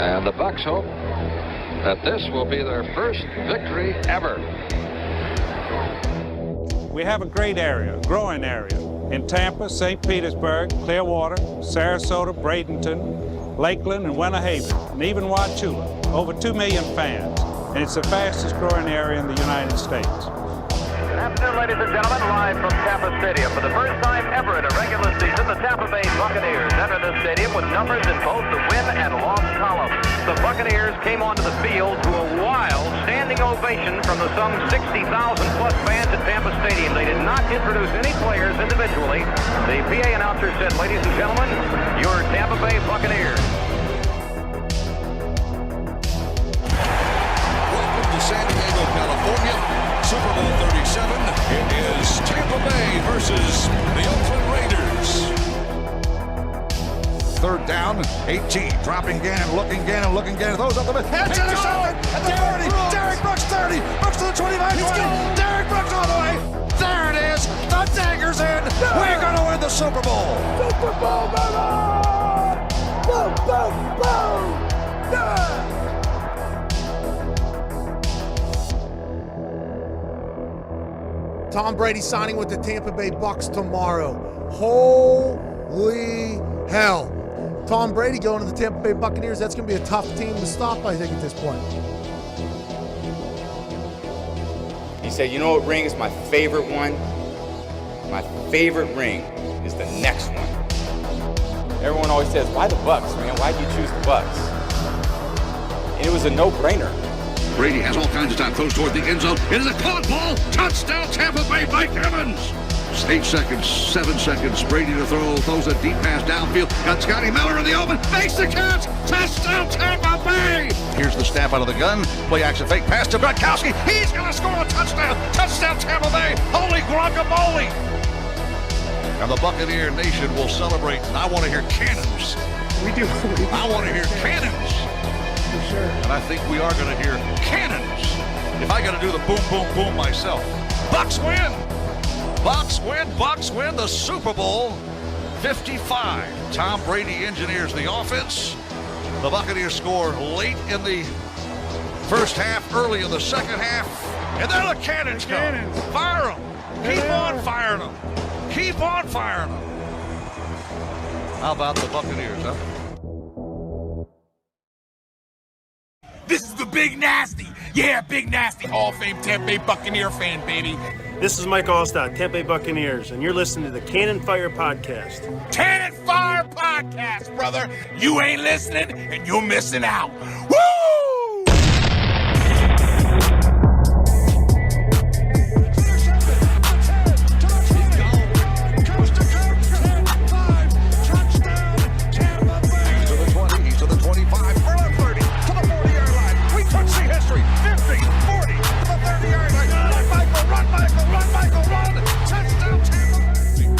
And the Bucs hope that this will be their first victory ever. We have a great area, growing area, in Tampa, St. Petersburg, Clearwater, Sarasota, Bradenton, Lakeland, and Winter Haven, and even Wauchula. Over 2 million fans, and it's the fastest growing area in the United States. Good afternoon, ladies and gentlemen, live from Tampa Stadium. For the first time ever in a regular season, the Tampa Bay Buccaneers enter the stadium with numbers in both the win and loss columns. The Buccaneers came onto the field to a wild standing ovation from the some 60,000-plus fans at Tampa Stadium. They did not introduce any players individually. The PA announcer said, "Ladies and gentlemen, your Tampa Bay Buccaneers." Welcome to San Diego, California. Super Bowl 37. It is Tampa Bay versus the Oakland Raiders. Third down, 18. Dropping Gannon, looking Gannon. Throws up the middle. It's intercepted at the 40. Derek Brooks 30. Brooks to the 25. 20. Derek Brooks all the way. There it is. The dagger's in. We're going to win the Super Bowl. Super Bowl, baby! Boom, boom, boom! Yeah! Tom Brady signing with the Tampa Bay Bucs tomorrow. Holy hell. Tom Brady going to the Tampa Bay Buccaneers. That's going to be a tough team to stop, I think, at this point. He said, you know what ring is my favorite one? My favorite ring is the next one. Everyone always says, why the Bucs, man? Why did you choose the Bucs? And it was a no-brainer. Brady has all kinds of time. Throws toward the end zone. It is a caught ball. Touchdown, Tampa Bay, Mike Evans. 8 seconds, 7 seconds. Brady to throw. Throws a deep pass downfield. Got Scotty Miller in the open. Makes the catch. Touchdown, Tampa Bay. Here's the snap out of the gun. Play action fake pass to Gronkowski. He's going to score a touchdown. Touchdown, Tampa Bay. Holy guacamole. And the Buccaneer Nation will celebrate. And I want to hear cannons. We do. I want to hear cannons. Sure. And I think we are going to hear cannons. If I got to do the boom, boom, boom myself. Bucs win. Bucs win. Bucs win the Super Bowl 55. Tom Brady engineers the offense. The Buccaneers score late in the first half, early in the second half. And there the cannons come. Fire them. Keep on firing them. Keep on firing them. How about the Buccaneers, huh? This is the Big Nasty. Yeah, Big Nasty, Hall of Fame Tampa Bay Buccaneer fan, baby. This is Mike Allstott, Tampa Bay Buccaneers, and you're listening to the Cannon Fire Podcast. Cannon Fire Podcast, brother. You ain't listening, and you're missing out. Woo!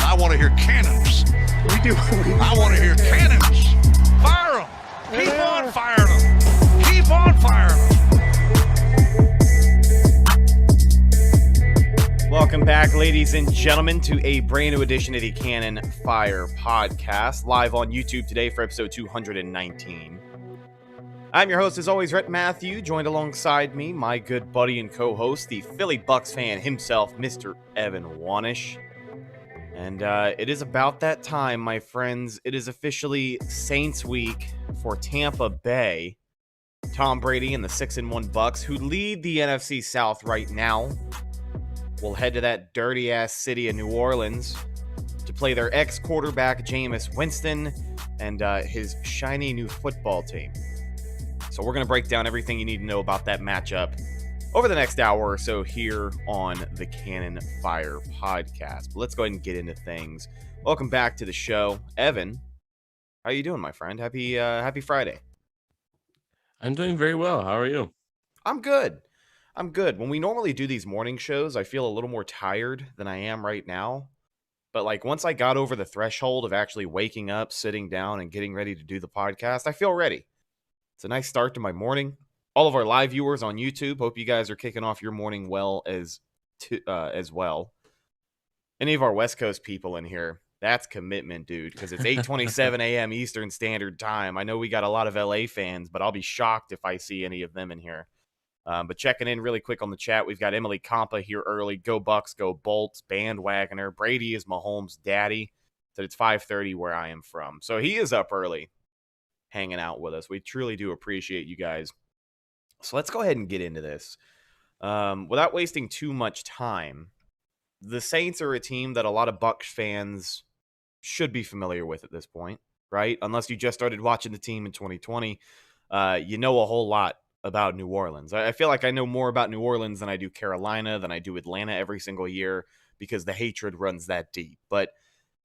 I want to hear cannons. We do. I want to hear cannons. Fire them. Keep on firing them. Keep on firing them. Welcome back, ladies and gentlemen, to a brand new edition of the Cannon Fire Podcast, live on YouTube today for episode 219. I'm your host, as always, Rhett Matthew, joined alongside me, my good buddy and co-host, the Philly Bucs fan himself, Mr. Evan Wanish. And it is about that time, my friends. It is officially Saints Week for Tampa Bay. Tom Brady and the 6-1 Bucs, who lead the NFC South right now, will head to that dirty-ass city of New Orleans to play their ex-quarterback, Jameis Winston, and his shiny new football team. So we're going to break down everything you need to know about that matchup over the next hour or so here on the Cannon Fire Podcast. But let's go ahead and get into things. Welcome back to the show. Evan, how you doing, my friend? Happy Friday. I'm doing very well. How are you? I'm good. When we normally do these morning shows, I feel a little more tired than I am right now. But like once I got over the threshold of actually waking up, sitting down, and getting ready to do the podcast, I feel ready. It's a nice start to my morning. All of our live viewers on YouTube, hope you guys are kicking off your morning well as well. Any of our West Coast people in here, That's commitment, dude, because it's 8:27 a.m. Eastern Standard Time. I know we got a lot of LA fans, but I'll be shocked if I see any of them in here. But checking in really quick on the chat, we've got Emily Compa here early. Go Bucs, go Bolts, bandwagoner. Brady is Mahomes' daddy. Said it's 5:30 where I am from. So he is up early hanging out with us. We truly do appreciate you guys. So let's go ahead and get into this. Without wasting too much time, the Saints are a team that a lot of Bucs fans should be familiar with at this point, right? Unless you just started watching the team in 2020, you know a whole lot about New Orleans. I feel like I know more about New Orleans than I do Carolina, than I do Atlanta every single year, because the hatred runs that deep. But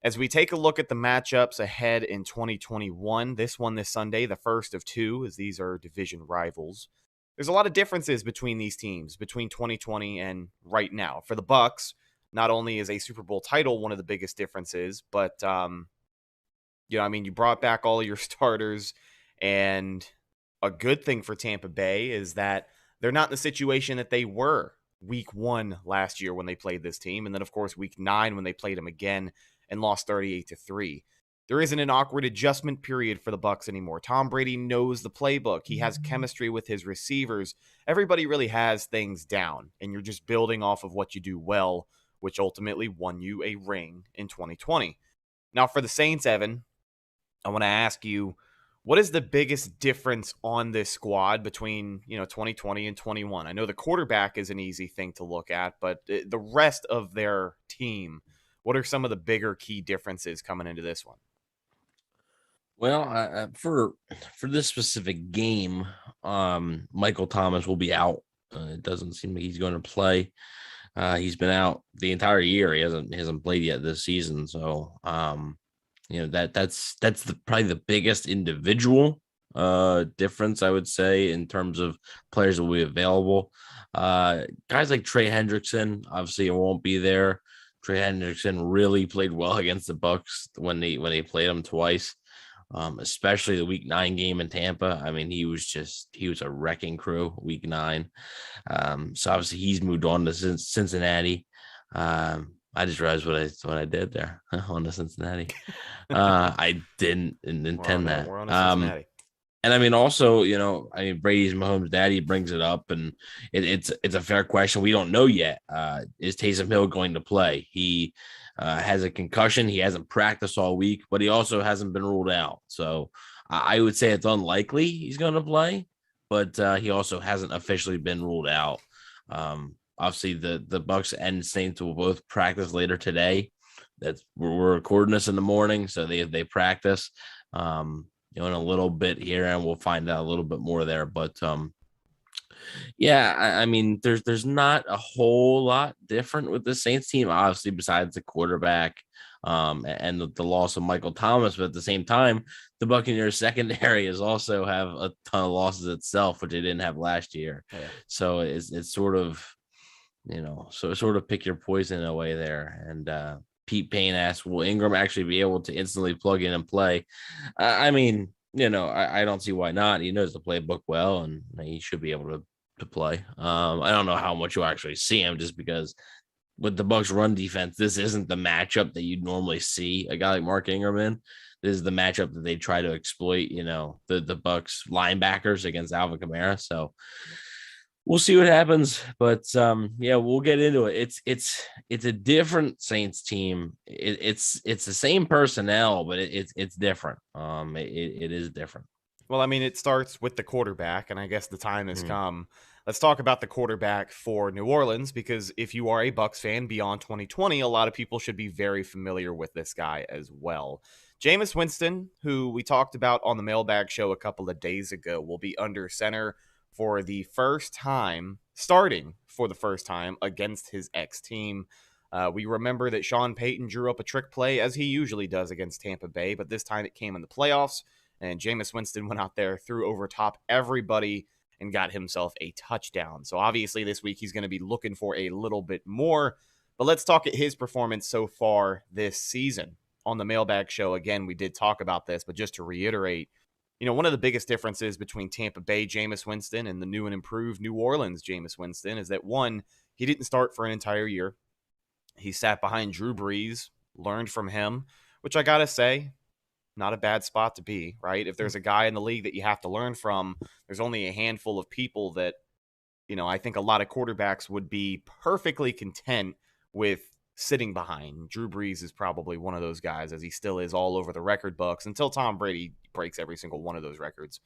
as we take a look at the matchups ahead in 2021, this Sunday, the first of two, as these are division rivals, there's a lot of differences between these teams, between 2020 and right now. For the Bucs, not only is a Super Bowl title one of the biggest differences, but, you brought back all of your starters, and a good thing for Tampa Bay is that they're not in the situation that they were week 1 last year when they played this team, and then, of course, week 9 when they played them again and lost 38-3. There isn't an awkward adjustment period for the Bucs anymore. Tom Brady knows the playbook. He has chemistry with his receivers. Everybody really has things down, and you're just building off of what you do well, which ultimately won you a ring in 2020. Now, for the Saints, Evan, I want to ask you, what is the biggest difference on this squad between 2020 and 21? I know the quarterback is an easy thing to look at, but the rest of their team, what are some of the bigger key differences coming into this one? Well, for this specific game, Michael Thomas will be out. It doesn't seem like he's going to play. He's been out the entire year. He hasn't played yet this season. So, that's probably the biggest individual difference, I would say, in terms of players that will be available. Guys like Trey Hendrickson obviously won't be there. Trey Hendrickson really played well against the Bucs when they played him twice, especially the Week 9 game in Tampa. I mean, he was a wrecking crew Week 9. So obviously he's moved on to Cincinnati. I just realized what I did there on the Cincinnati. I didn't intend that. We're on Cincinnati. And I mean, also, Brady's Mahomes' daddy brings it up, and it's a fair question. We don't know yet. Is Taysom Hill going to play? He has a concussion. He hasn't practiced all week, but he also hasn't been ruled out. So I would say it's unlikely he's going to play, but he also hasn't officially been ruled out. Obviously, the Bucs and Saints will both practice later today. We're recording this in the morning, so they practice. In a little bit here, and we'll find out a little bit more there. But I mean, there's not a whole lot different with the Saints team, obviously, besides the quarterback and the loss of Michael Thomas. But at the same time, the Buccaneers secondary is also have a ton of losses itself, which they didn't have last year. Yeah. So it's sort of, sort of pick your poison in a way there. And Pete Payne asked, will Ingram actually be able to instantly plug in and play? I mean, I don't see why not. He knows the playbook well, and he should be able to play. I don't know how much you'll actually see him, just because with the Bucs run defense, this isn't the matchup that you'd normally see a guy like Mark Ingram in. This is the matchup that they try to exploit, the Bucs linebackers against Alvin Kamara. So we'll see what happens, but we'll get into it. It's a different Saints team. It's the same personnel, but it's different. It is different. Well, I mean, it starts with the quarterback, and I guess the time has come. Let's talk about the quarterback for New Orleans, because if you are a Bucs fan beyond 2020, a lot of people should be very familiar with this guy as well. Jameis Winston, who we talked about on the Mailbag Show a couple of days ago, will be under center for the first time, starting for the first time against his ex-team. We remember that Sean Payton drew up a trick play, as he usually does against Tampa Bay, but this time it came in the playoffs, and Jameis Winston went out there, threw over top everybody, and got himself a touchdown. So obviously this week he's going to be looking for a little bit more, but let's talk at his performance so far this season. On the Mailbag Show, again, we did talk about this, but just to reiterate, one of the biggest differences between Tampa Bay Jameis Winston and the new and improved New Orleans Jameis Winston is that, one, he didn't start for an entire year. He sat behind Drew Brees, learned from him, which I gotta say, not a bad spot to be, right? If there's a guy in the league that you have to learn from, there's only a handful of people that, I think a lot of quarterbacks would be perfectly content with sitting behind. Drew Brees is probably one of those guys, as he still is all over the record books until Tom Brady breaks every single one of those records.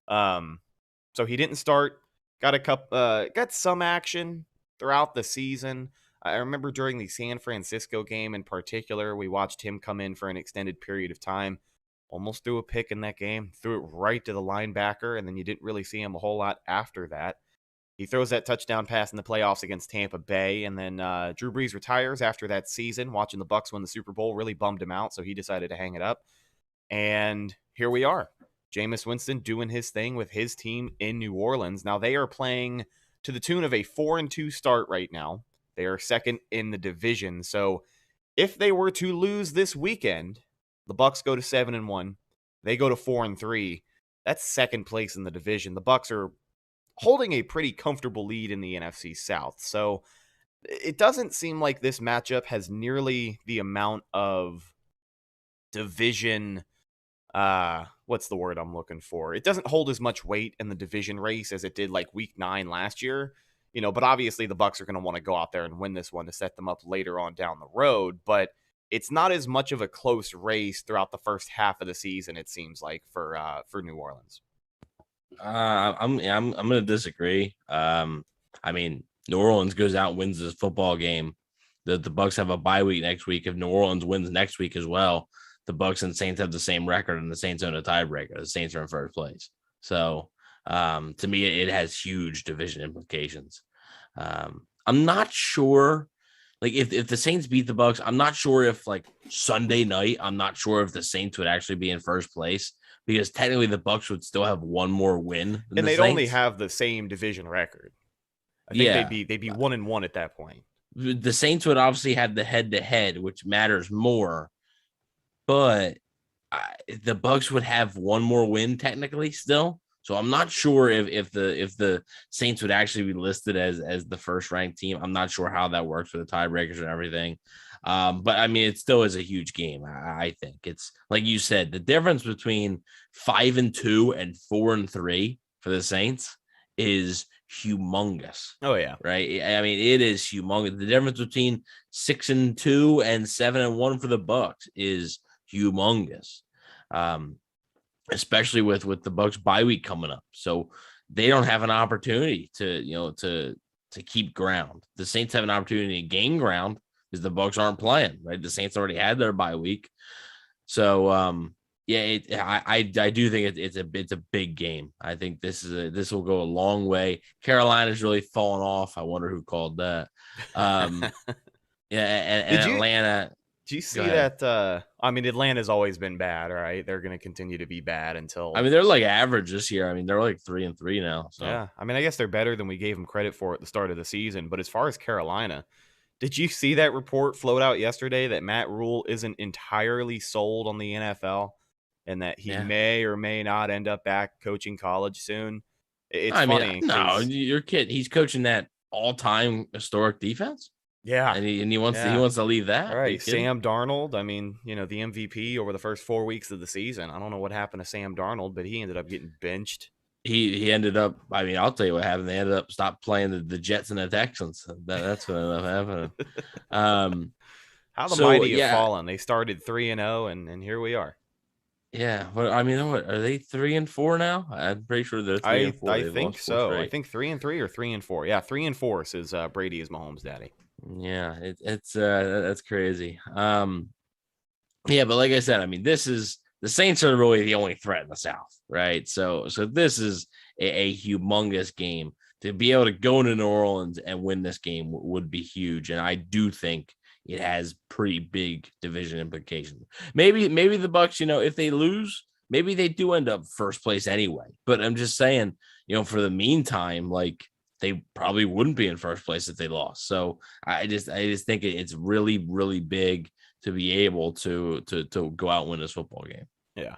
So he didn't start, got some action throughout the season. I remember during the San Francisco game in particular, we watched him come in for an extended period of time. Almost threw a pick in that game, threw it right to the linebacker, and then you didn't really see him a whole lot after that. He throws that touchdown pass in the playoffs against Tampa Bay, and then Drew Brees retires after that season. Watching the Bucs win the Super Bowl really bummed him out, so he decided to hang it up. And here we are. Jameis Winston doing his thing with his team in New Orleans. Now, they are playing to the tune of a 4-2 start right now. They are second in the division. So if they were to lose this weekend, the Bucs go to 7-1. They go to 4-3. That's second place in the division. The Bucs are holding a pretty comfortable lead in the NFC South. So it doesn't seem like this matchup has nearly the amount of division, what's the word I'm looking for? It doesn't hold as much weight in the division race as it did like week 9 last year. But obviously the Bucs are going to want to go out there and win this one to set them up later on down the road. But it's not as much of a close race throughout the first half of the season, it seems like, for New Orleans. I'm going to disagree. New Orleans goes out and wins this football game. The Bucs have a bye week next week. If New Orleans wins next week as well, the Bucs and Saints have the same record, and the Saints own a tiebreaker. The Saints are in first place. So to me, it has huge division implications. I'm not sure, like if the Saints beat the Bucs, I'm not sure if like Sunday night, I'm not sure if the Saints would actually be in first place, because technically the Bucs would still have one more win, and they'd only have the same division record. I think they'd be 1-1 at that point. The Saints would obviously have the head-to-head, which matters more, but the Bucs would have one more win technically still. So I'm not sure if the Saints would actually be listed as the first ranked team. I'm not sure how that works for the tiebreakers and everything. But it still is a huge game. I think it's like you said, the difference between 5-2 and 4-3 for the Saints is humongous. Oh yeah. Right. It is humongous. The difference between 6-2 and 7-1 for the Bucs is humongous. Especially with the Bucs bye week coming up. So they don't have an opportunity to keep ground. The Saints have an opportunity to gain ground because the Bucs aren't playing, right? The Saints already had their bye week. So I do think it's a big game. I think this will go a long way. Carolina's really fallen off. I wonder who called that. And Atlanta. Do you see that? Atlanta's always been bad, right? They're going to continue to be bad until. They're like average this year. They're like 3-3 now. So. Yeah. I guess they're better than we gave them credit for at the start of the season. But as far as Carolina, did you see that report float out yesterday that Matt Rule isn't entirely sold on the NFL and that he may or may not end up back coaching college soon? It's funny. No, your kid, he's coaching that all-time historic defense. Yeah, and he wants to leave that. All right, Sam Darnold. The MVP over the first 4 weeks of the season. I don't know what happened to Sam Darnold, but he ended up getting benched. He ended up. I'll tell you what happened. They ended up stopped playing the Jets and the Texans. That's what ended up happening. How the mighty have fallen. They started 3-0, and here we are. Yeah, what are they 3-4 now? I'm pretty sure they're 3-4. I think so. I think 3-3 or 3-4. Yeah, 3-4 says Brady is Mahomes' daddy. Yeah, it's that's crazy. But like I said, this is the Saints are really the only threat in the South, right? So this is a humongous game. To be able to go into New Orleans and win this game would be huge, and I do think it has pretty big division implications. Maybe the Bucs, if they lose, maybe they do end up first place anyway. But I'm just saying, for the meantime, like, they probably wouldn't be in first place if they lost. So I just think it's really, really big to be able to go out and win this football game. Yeah.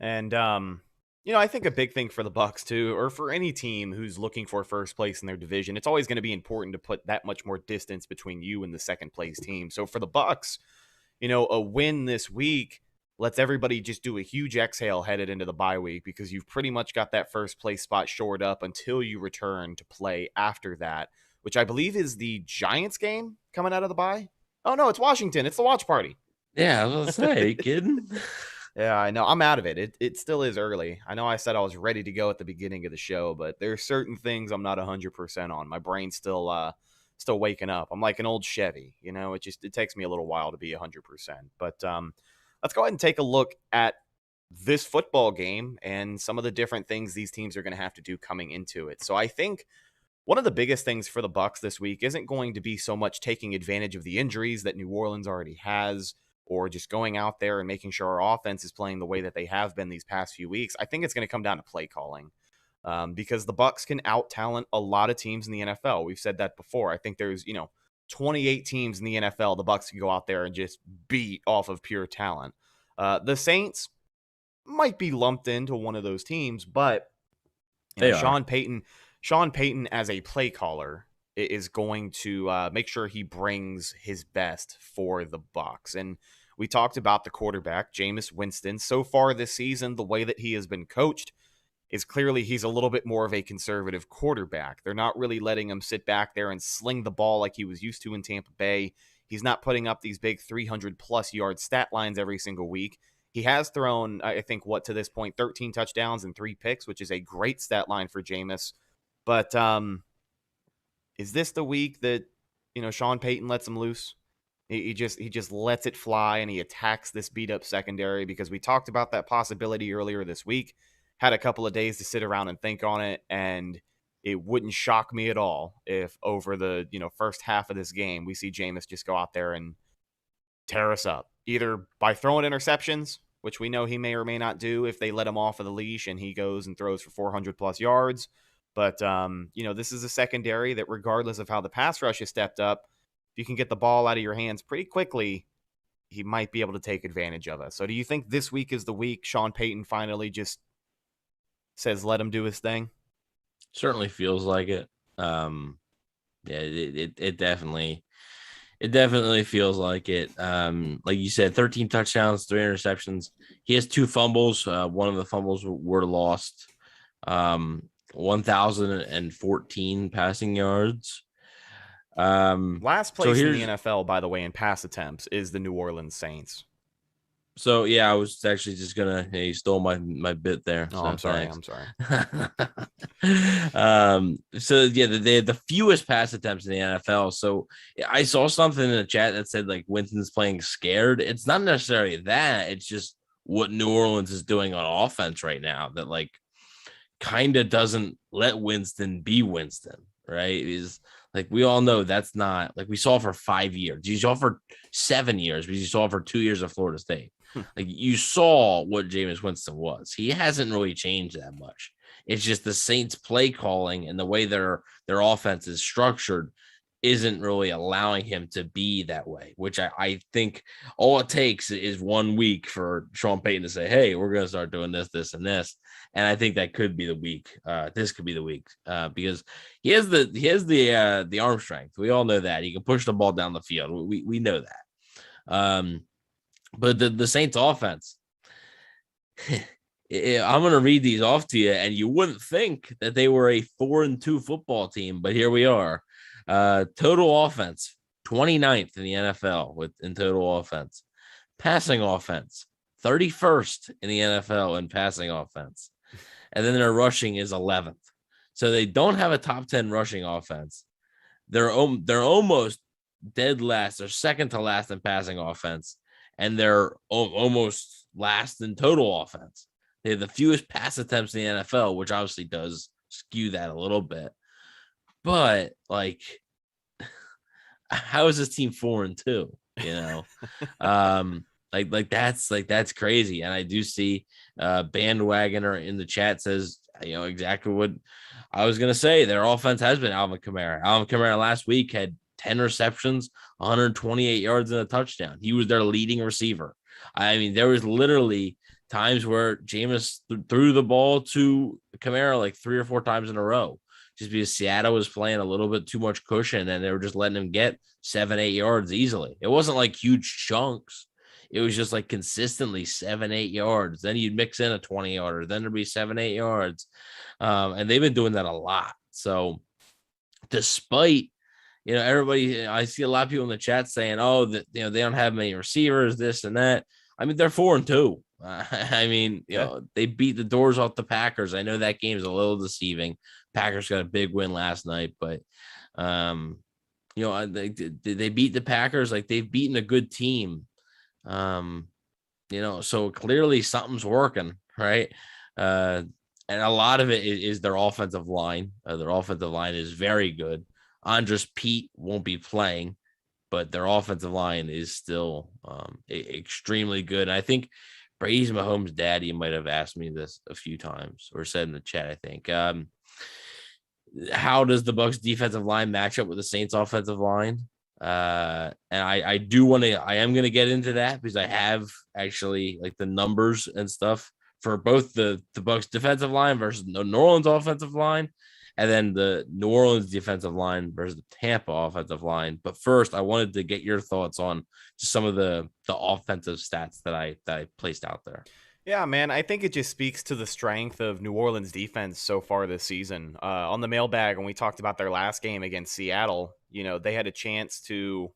And, I think a big thing for the Bucs too, or for any team who's looking for first place in their division, it's always going to be important to put that much more distance between you and the second place team. So for the Bucs, a win this week lets everybody just do a huge exhale headed into the bye week, because you've pretty much got that first place spot shored up until you return to play after that, which I believe is the Giants game coming out of the bye. Oh, no, it's Washington. It's the watch party. Yeah, I was going to say, are you kidding? Yeah, I know. I'm out of it. It still is early. I know I said I was ready to go at the beginning of the show, but there are certain things I'm not 100% on. My brain's still waking up. I'm like an old Chevy, it takes me a little while to be 100%. But let's go ahead and take a look at this football game and some of the different things these teams are going to have to do coming into it. So I think one of the biggest things for the Bucs this week isn't going to be so much taking advantage of the injuries that New Orleans already has, or just going out there and making sure our offense is playing the way that they have been these past few weeks. I think it's going to come down to play calling, because the Bucs can out-talent a lot of teams in the NFL. We've said that before. I think there's, 28 teams in the NFL the Bucs can go out there and just beat off of pure talent. The Saints might be lumped into one of those teams, but Sean Payton as a play caller is going to make sure he brings his best for the Bucs. And we talked about the quarterback, Jameis Winston. So far this season, the way that he has been coached is clearly he's a little bit more of a conservative quarterback. They're not really letting him sit back there and sling the ball like he was used to in Tampa Bay. He's not putting up these big 300-plus yard stat lines every single week. He has thrown, I think, to this point, 13 touchdowns and 3 picks, which is a great stat line for Jameis. But is this the week that, Sean Payton lets him loose? He just lets it fly, and he attacks this beat-up secondary, because we talked about that possibility earlier this week. Had a couple of days to sit around and think on it, and it wouldn't shock me at all if over the first half of this game we see Jameis just go out there and tear us up, either by throwing interceptions, which we know he may or may not do if they let him off of the leash and he goes and throws for 400-plus yards. But, this is a secondary that, regardless of how the pass rush has stepped up, if you can get the ball out of your hands pretty quickly, he might be able to take advantage of us. So do you think this week is the week Sean Payton finally just says, let him do his thing? Certainly feels like it. It definitely feels like it. Like you said, 13 touchdowns, 3 interceptions. He has 2 fumbles. One of the fumbles were lost. 1,014 passing yards. Last place in the NFL, by the way, in pass attempts is the New Orleans Saints. So, yeah, I was actually just going to, you stole my bit there. Oh, so I'm sorry. Thanks. They had the fewest pass attempts in the NFL. So I saw something in the chat that said, like, Winston's playing scared. It's not necessarily that. It's just what New Orleans is doing on offense right now that, like, kind of doesn't let Winston be Winston, right? Is like, we all know that's not, like, we saw for 5 years. You saw for 7 years, but you saw for 2 years of Florida State. Like, you saw what Jameis Winston was. He hasn't really changed that much. It's just the Saints play calling and the way their offense is structured isn't really allowing him to be that way, which I think all it takes is 1 week for Sean Payton to say, hey, we're going to start doing this, this, and this. And I think that could be the week. This could be the week because he has the arm strength. We all know that. He can push the ball down the field. We know that. But the Saints offense, I'm going to read these off to you, and you wouldn't think that they were a 4-2 football team, but here we are. Total offense, 29th in the NFL in total offense. Passing offense, 31st in the NFL in passing offense. And then their rushing is 11th. So they don't have a top 10 rushing offense. They're almost dead last. They're second to last in passing offense. And they're almost last in total offense. They have the fewest pass attempts in the NFL, which obviously does skew that a little bit. But, like, how is this team 4-2? That's crazy. And I do see bandwagoner in the chat says, exactly what I was going to say. Their offense has been Alvin Kamara. Alvin Kamara last week had 10 receptions, 128 yards and a touchdown. He was their leading receiver. I mean, there was literally times where Jameis threw the ball to Kamara like 3 or 4 times in a row. just because Seattle was playing a little bit too much cushion and they were just letting him get 7-8 yards easily. It wasn't like huge chunks. It was just like consistently 7-8 yards. Then you'd mix in a 20-yarder. Then there'd be 7-8 yards. And they've been doing that a lot. So despite, everybody, I see a lot of people in the chat saying, oh, that, they don't have many receivers, this and that. I mean, they're 4-2. They beat the doors off the Packers. I know that game's a little deceiving. Packers got a big win last night, but, they beat the Packers. Like, they've beaten a good team. So clearly something's working, right? And a lot of it is their offensive line. Their offensive line is very good. Andres Pete won't be playing, but their offensive line is still extremely good. And I think Brady's Mahomes' daddy might have asked me this a few times or said in the chat, I think. How does the Bucs defensive line match up with the Saints offensive line? And I am going to get into that because I have actually like the numbers and stuff for both the Bucs defensive line versus the New Orleans offensive line, and then the New Orleans defensive line versus the Tampa offensive line. But first, I wanted to get your thoughts on just some of the offensive stats that I placed out there. Yeah, man, I think it just speaks to the strength of New Orleans defense so far this season. On the mailbag, when we talked about their last game against Seattle, they had a chance to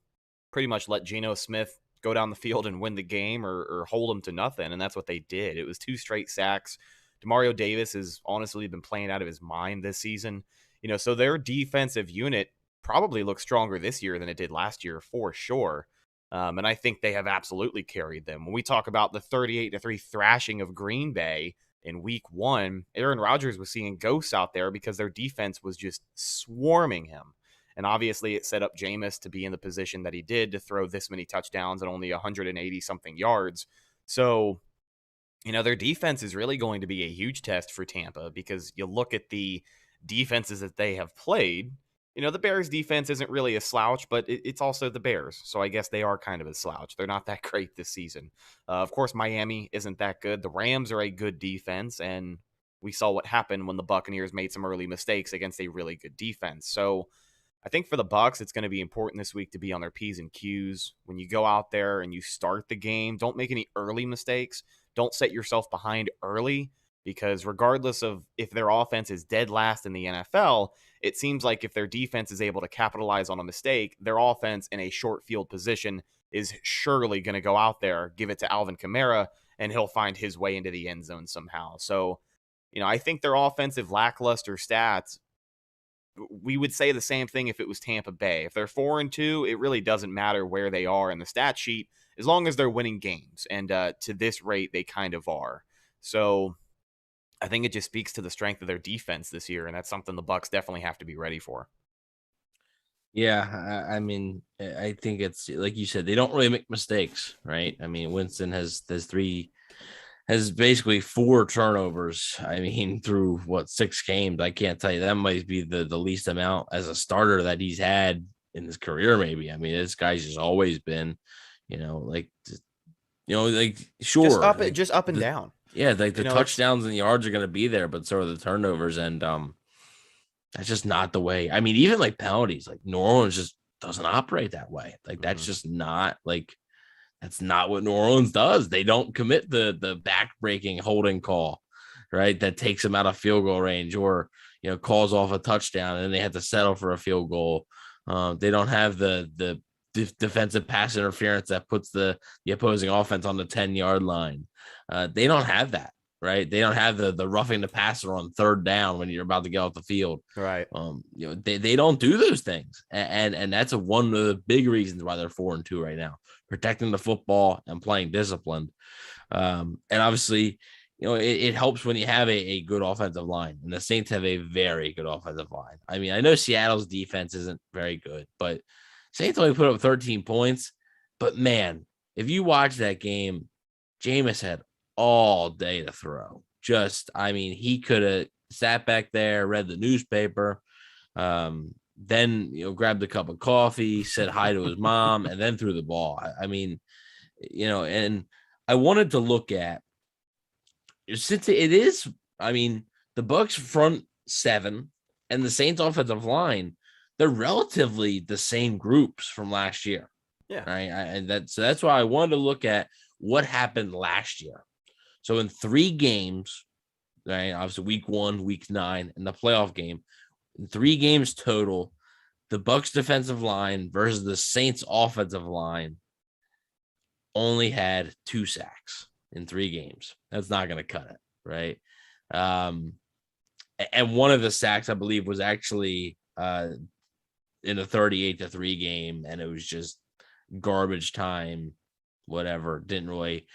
pretty much let Geno Smith go down the field and win the game or hold him to nothing, and that's what they did. It was 2 straight sacks. Demario Davis has honestly been playing out of his mind this season. So their defensive unit probably looks stronger this year than it did last year for sure. And I think they have absolutely carried them. When we talk about the 38-3 thrashing of Green Bay in week 1, Aaron Rodgers was seeing ghosts out there because their defense was just swarming him. And obviously it set up Jameis to be in the position that he did to throw this many touchdowns and only 180-something yards. So, their defense is really going to be a huge test for Tampa because you look at the defenses that they have played. The Bears defense isn't really a slouch, but it's also the Bears. So I guess they are kind of a slouch. They're not that great this season. Of course, Miami isn't that good. The Rams are a good defense, and we saw what happened when the Buccaneers made some early mistakes against a really good defense. So I think for the Bucs, it's going to be important this week to be on their P's and Q's. When you go out there and you start the game, don't make any early mistakes. Don't set yourself behind early, because regardless of if their offense is dead last in the NFL, it seems like if their defense is able to capitalize on a mistake, their offense in a short field position is surely going to go out there, give it to Alvin Kamara, and he'll find his way into the end zone somehow. So, I think their offensive lackluster stats, we would say the same thing if it was Tampa Bay. If they're 4-2, it really doesn't matter where they are in the stat sheet as long as they're winning games. And to this rate, they kind of are. So I think it just speaks to the strength of their defense this year, and that's something the Bucs definitely have to be ready for. Yeah, I think it's like you said, they don't really make mistakes, right? I mean, Winston has basically 4 turnovers. I mean, through 6 games. I can't tell you, that might be the least amount as a starter that he's had in his career. Maybe. I mean, this guy's just always been, sure, just up and down. Yeah, like the touchdowns and the yards are going to be there, but so are the turnovers, and that's just not the way. I mean, even like penalties, like New Orleans just doesn't operate that way. Like that's just not that's not what New Orleans does. They don't commit the back-breaking holding call, right? That takes them out of field goal range, or calls off a touchdown and they have to settle for a field goal. They don't have the defensive pass interference that puts the opposing offense on the 10-yard line. They don't have that, right? They don't have the roughing the passer on 3rd down when you're about to get off the field. Right. They don't do those things. And that's one of the big reasons why they're 4-2 right now, protecting the football and playing disciplined. And obviously, it helps when you have a good offensive line, and the Saints have a very good offensive line. I mean, I know Seattle's defense isn't very good, but Saints only put up 13 points. But man, if you watch that game, Jameis had all day to throw. He could have sat back there, read the newspaper, then grabbed a cup of coffee, said hi to his mom, and then threw the ball. And I wanted to look at, since it is, the Bucs front 7 and the Saints offensive line, they're relatively the same groups from last year. Yeah. Right. So that's why I wanted to look at what happened last year. So in 3 games, right, obviously week 1, week 9, and the playoff game, in 3 games total, the Bucs defensive line versus the Saints offensive line only had 2 sacks in 3 games. That's not going to cut it, right? And one of the sacks, I believe, was actually in a 38-3 game, and it was just garbage time, whatever. Didn't really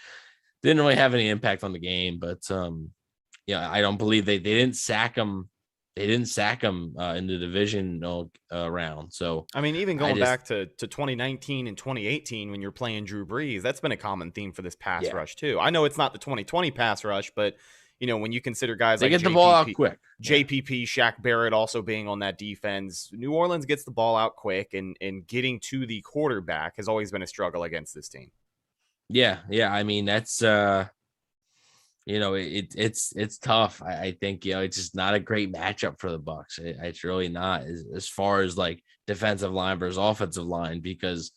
have any impact on the game, but I don't believe they didn't sack him. They didn't sack him in the divisional round. So I mean, even going back to 2019 and 2018 when you're playing Drew Brees, that's been a common theme for this pass rush too. I know it's not the 2020 pass rush, but when you consider guys they like get the ball out quick, JPP, Shaq Barrett also being on that defense, New Orleans gets the ball out quick, and getting to the quarterback has always been a struggle against this team. Yeah. I mean, that's it's tough. I think it's just not a great matchup for the Bucs. It's really not as far as like defensive line versus offensive line, because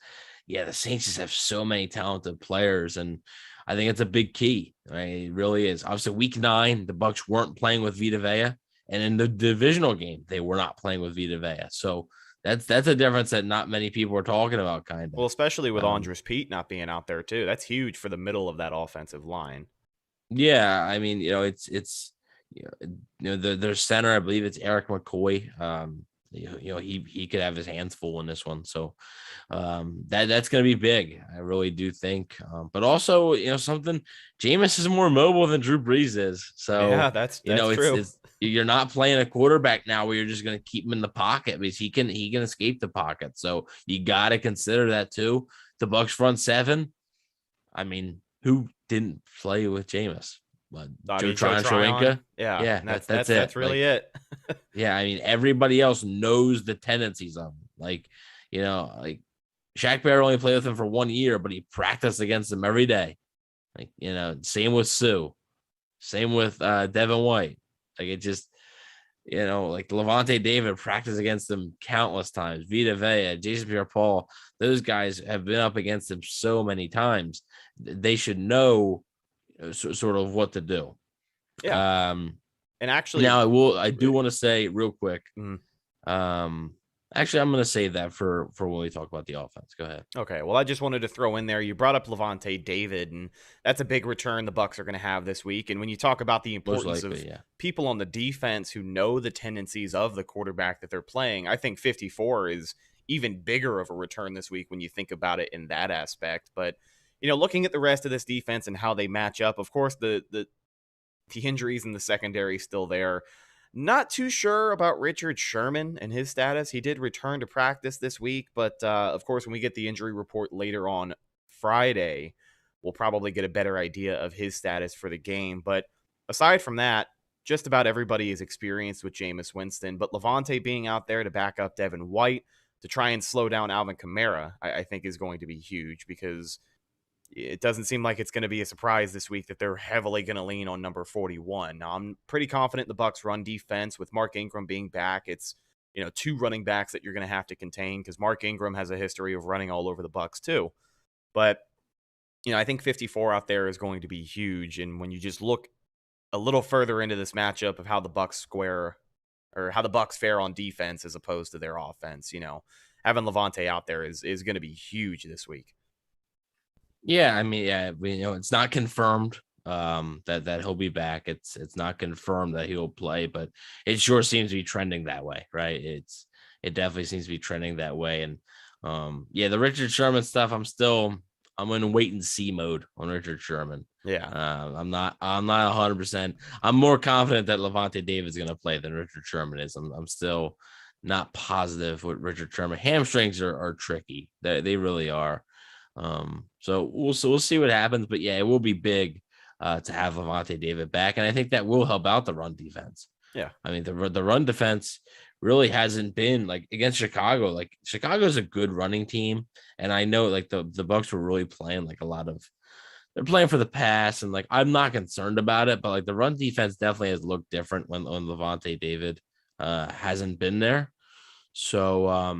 the Saints just have so many talented players, and I think it's a big key. Right? It really is. Obviously, week 9, the Bucs weren't playing with Vita Vea, and in the divisional game, they were not playing with Vita Vea. So that's a difference that not many people are talking about. Kind of. Well, especially with Andres Pete not being out there too. That's huge for the middle of that offensive line. Yeah, I mean, it's their center, I believe it's Eric McCoy. He could have his hands full in this one, so that's going to be big. I really do think. But also, something, Jameis is more mobile than Drew Brees is. So yeah, that's true. You're not playing a quarterback now where you're just going to keep him in the pocket, because he can escape the pocket. So you got to consider that too. The Bucs front 7. I mean, who didn't play with Jameis? Joe Tryon. Yeah. That's really it. Yeah, I mean, everybody else knows the tendencies of him. Like Shaq Barrett only played with him for 1 year, but he practiced against him every day. Same with Sue, same with Devin White. It just, Levante David practiced against him countless times. Vita Vea, Jason Pierre-Paul, those guys have been up against him so many times. They should know sort of what to do. Yeah. And actually, now I do want to say real quick. Actually, I'm going to save that for when we talk about the offense. Go ahead. Okay. Well, I just wanted to throw in there, you brought up Levante David, and that's a big return the Bucs are going to have this week. And when you talk about the importance of people on the defense who know the tendencies of the quarterback that they're playing, I think 54 is even bigger of a return this week when you think about it in that aspect. But looking at the rest of this defense and how they match up, of course, the injuries in the secondary still there. Not too sure about Richard Sherman and his status. He did return to practice this week, but of course, when we get the injury report later on Friday, we'll probably get a better idea of his status for the game. But aside from that, just about everybody is experienced with Jameis Winston, but Levante being out there to back up Devin White to try and slow down Alvin Kamara, I think is going to be huge, because it doesn't seem like it's going to be a surprise this week that they're heavily going to lean on number 41. Now, I'm pretty confident the Bucs run defense with Mark Ingram being back. It's, 2 running backs that you're going to have to contain, because Mark Ingram has a history of running all over the Bucs too. But, I think 54 out there is going to be huge. And when you just look a little further into this matchup of how the Bucs how the Bucs fare on defense as opposed to their offense, having Levante out there is going to be huge this week. Yeah, I mean, it's not confirmed that he'll be back. It's not confirmed that he'll play, but it sure seems to be trending that way, right? It definitely seems to be trending that way. And the Richard Sherman stuff, I'm in wait and see mode on Richard Sherman. Yeah, I'm not 100%. I'm more confident that Levante David's going to play than Richard Sherman is. I'm still not positive with Richard Sherman. Hamstrings are tricky. They really are. So we'll see what happens, but it will be big to have Levante David back, and I think that will help out the run defense. Yeah, I mean the run defense really hasn't been like against Chicago. Like, Chicago's a good running team, and I know like the Bucs were really playing like they're playing for the pass, and like I'm not concerned about it, but like the run defense definitely has looked different when Levante David hasn't been there. So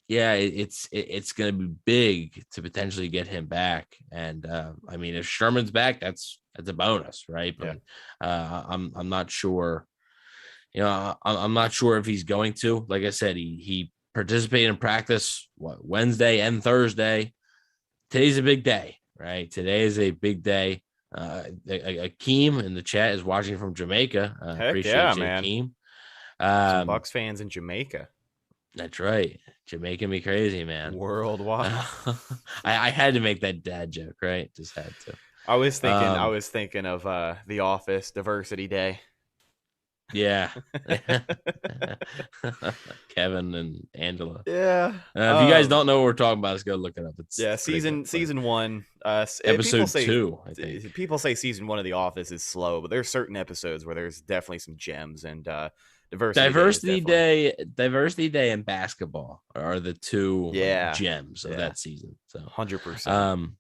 yeah, it's going to be big to potentially get him back. And I mean, if Sherman's back, that's a bonus, right? But I'm not sure. I'm not sure if he's going to. Like I said, he participated in practice Wednesday and Thursday. Today's a big day, right? Today is a big day. Akeem in the chat is watching from Jamaica. Appreciate you, man. Akeem. Some Bucs fans in Jamaica. That's right. Jamaica me crazy, man. Worldwide. I had to make that dad joke, right? Just had to. I was thinking of The Office Diversity Day. Yeah. Kevin and Angela. Yeah. If you guys don't know what we're talking about, let's go look it up. It's season 1, episode 2. I think people say season 1 of The Office is slow, but there's certain episodes where there's definitely some gems, and Diversity Day and basketball are the two gems of that season. So 100%.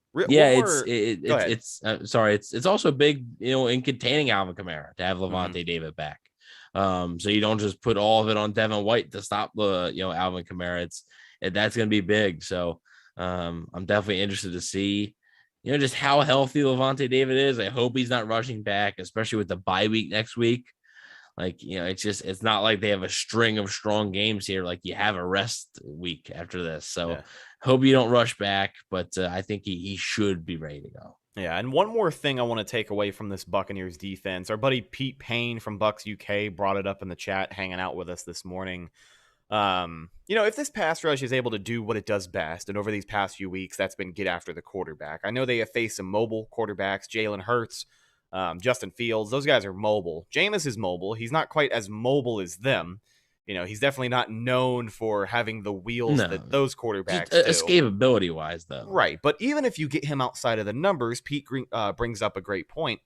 It's also big, in containing Alvin Kamara to have Levante David back. So you don't just put all of it on Devin White to stop Alvin Kamara. That's going to be big. So I'm definitely interested to see, just how healthy Levante David is. I hope he's not rushing back, especially with the bye week next week. It's not like they have a string of strong games here. Like, you have a rest week after this. So hope you don't rush back, but I think he should be ready to go. Yeah, and one more thing I want to take away from this Buccaneers defense. Our buddy Pete Payne from Bucs UK brought it up in the chat, hanging out with us this morning. If this pass rush is able to do what it does best, and over these past few weeks, that's been get after the quarterback. I know they have faced some mobile quarterbacks, Jalen Hurts, Justin Fields. Those guys are mobile. Jameis is mobile. He's not quite as mobile as them. He's definitely not known for having the wheels that those quarterbacks do. Escapability-wise, though. Right, but even if you get him outside of the numbers, Pete brings up a great point.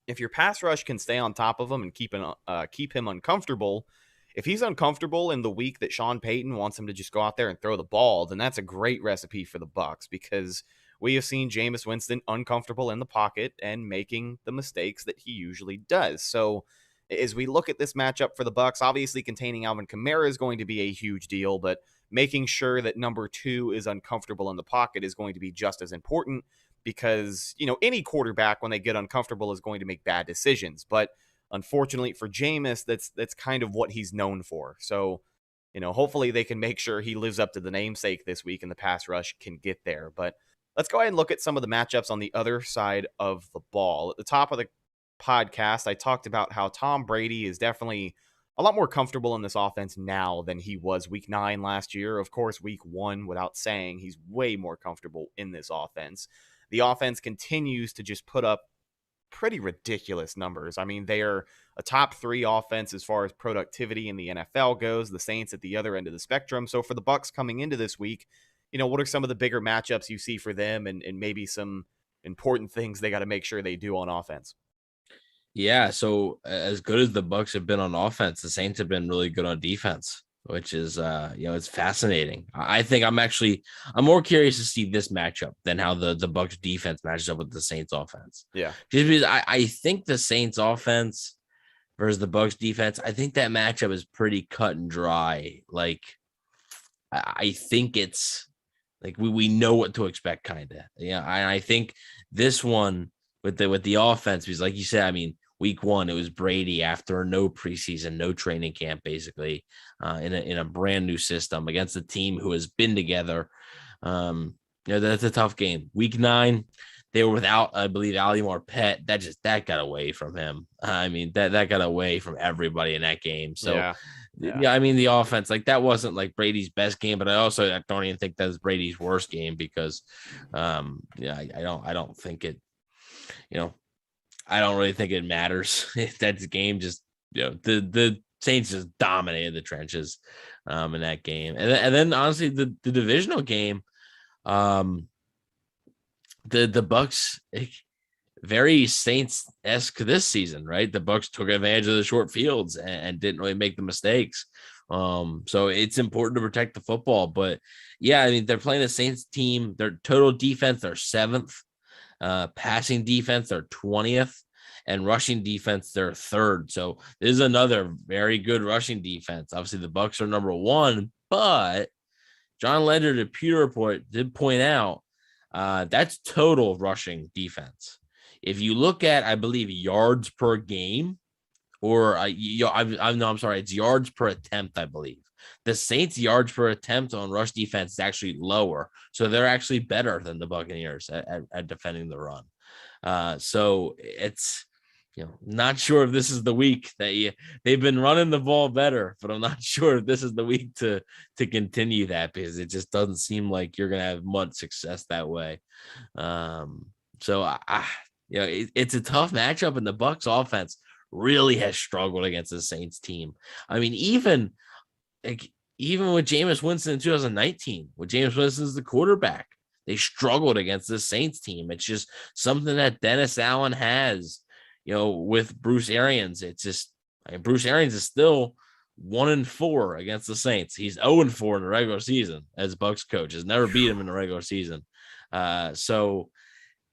If your pass rush can stay on top of him and keep him uncomfortable, if he's uncomfortable in the week that Sean Payton wants him to just go out there and throw the ball, then that's a great recipe for the Bucs, because we have seen Jameis Winston uncomfortable in the pocket and making the mistakes that he usually does. So as we look at this matchup for the Bucs, obviously containing Alvin Kamara is going to be a huge deal, but making sure that number 2 is uncomfortable in the pocket is going to be just as important, because, any quarterback, when they get uncomfortable, is going to make bad decisions. But unfortunately for Jameis, that's kind of what he's known for. So, hopefully they can make sure he lives up to the namesake this week and the pass rush can get there. But let's go ahead and look at some of the matchups on the other side of the ball. At the top of the podcast, I talked about how Tom Brady is definitely a lot more comfortable in this offense now than he was week 9 last year. Of course, week 1, without saying, he's way more comfortable in this offense. The offense continues to just put up pretty ridiculous numbers. I mean, they are a top 3 offense as far as productivity in the NFL goes. The Saints at the other end of the spectrum. So for the Bucs coming into this week, what are some of the bigger matchups you see for them, and maybe some important things they got to make sure they do on offense? Yeah, so as good as the Bucs have been on offense, the Saints have been really good on defense, which is it's fascinating. I think I'm more curious to see this matchup than how the Bucs defense matches up with the Saints offense. Yeah. Just because I think the Saints offense versus the Bucs defense, I think that matchup is pretty cut and dry. Like, I think it's like we know what to expect, kind of. Yeah, I think this one with the offense, because like you said, I mean, week 1, it was Brady after no preseason, no training camp, basically, in a brand new system against a team who has been together. That's a tough game. Week 9, they were without, I believe, Ali Marpet. That got away from him. I mean, that got away from everybody in that game. So yeah, I mean, the offense, like, that wasn't like Brady's best game, but I don't even think that's Brady's worst game, because I don't think it, I don't really think it matters if that's game. Just, the Saints just dominated the trenches in that game. And then honestly, the divisional game, the Bucs, very Saints-esque this season, right? The Bucs took advantage of the short fields and didn't really make the mistakes. So it's important to protect the football. But yeah, I mean, they're playing the Saints team. Their total defense, they're 7th. Passing defense, they're 20th. and rushing defense, they're third. So this is another very good rushing defense. Obviously, the Bucs are number one, but John Leonard at Pewter Report did point out that's total rushing defense. If you look at, I believe, yards per game, or I'm sorry, it's yards per attempt, I believe. The Saints' yards per attempt on rush defense is actually lower, so they're actually better than the Buccaneers at defending the run. So it's, not sure if this is the week that they've been running the ball better, but I'm not sure if this is the week to continue that, because it just doesn't seem like you're going to have much success that way. So it's a tough matchup, and the Bucs offense really has struggled against the Saints team. I mean, even with Jameis Winston in 2019, with Jameis Winston as the quarterback, they struggled against the Saints team. It's just something that Dennis Allen has, with Bruce Arians. It's just, Bruce Arians is still 1-4 against the Saints. He's 0-4 in the regular season as Bucs coach. Has never beat him in the regular season. So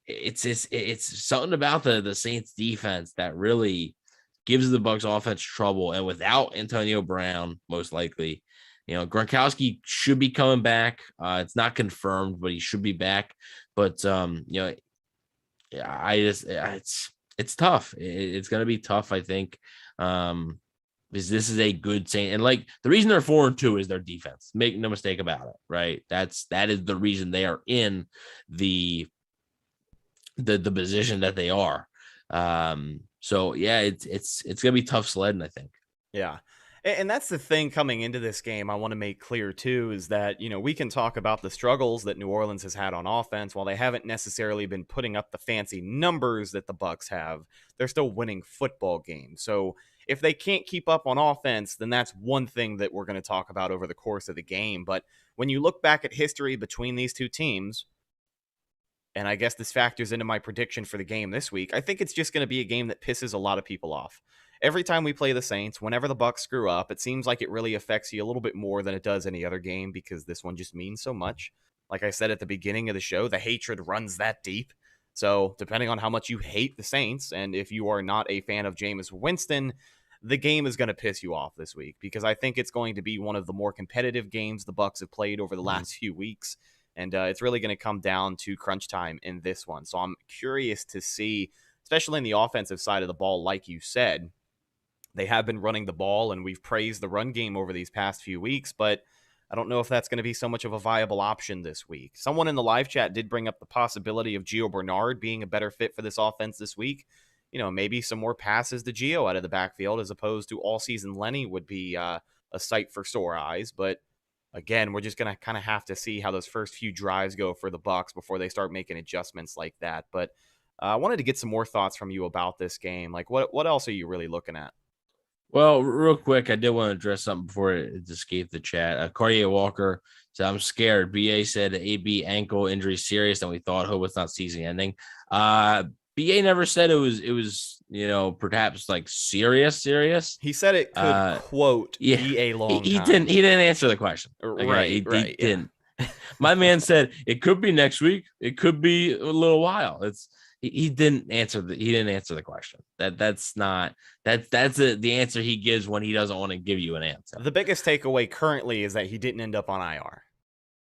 it's something about the Saints defense that really gives the Bucs offense trouble. And without Antonio Brown, most likely, Gronkowski should be coming back. It's not confirmed, but he should be back. But it's tough. It's going to be tough, I think. Because this is a good Saint, and like the reason they're 4-2 is their defense. Make no mistake about it, right? That is the reason they are in the position that they are. So yeah, it's gonna be tough sledding, I think. Yeah. And that's the thing coming into this game I want to make clear too, is that, we can talk about the struggles that New Orleans has had on offense. While they haven't necessarily been putting up the fancy numbers that the Bucs have, they're still winning football games. So if they can't keep up on offense, then that's one thing that we're going to talk about over the course of the game. But when you look back at history between these two teams, and I guess this factors into my prediction for the game this week, I think it's just going to be a game that pisses a lot of people off. Every time we play the Saints, whenever the Bucs screw up, it seems like it really affects you a little bit more than it does any other game, because this one just means so much. Like I said at the beginning of the show, the hatred runs that deep. So depending on how much you hate the Saints, and if you are not a fan of Jameis Winston, the game is going to piss you off this week, because I think it's going to be one of the more competitive games the Bucs have played over the last few weeks. And it's really going to come down to crunch time in this one. So I'm curious to see, especially in the offensive side of the ball, like you said, they have been running the ball, and we've praised the run game over these past few weeks, but I don't know if that's going to be so much of a viable option this week. Someone in the live chat did bring up the possibility of Gio Bernard being a better fit for this offense this week. Maybe some more passes to Gio out of the backfield, as opposed to all season Lenny would be a sight for sore eyes. But again, we're just going to kind of have to see how those first few drives go for the Bucs before they start making adjustments like that. But I wanted to get some more thoughts from you about this game. Like, what else are you really looking at? Well, real quick, I did want to address something before it escaped the chat. Cartier Walker said, I'm scared. BA said AB ankle injury serious, and we thought, hope it's not season ending. BA never said it was perhaps like serious. He said it could, quote, be a long time. He didn't answer the question. Right. He didn't. My man said it could be next week. It could be a little while. He didn't answer the question. That's the answer he gives when he doesn't want to give you an answer. The biggest takeaway currently is that he didn't end up on IR.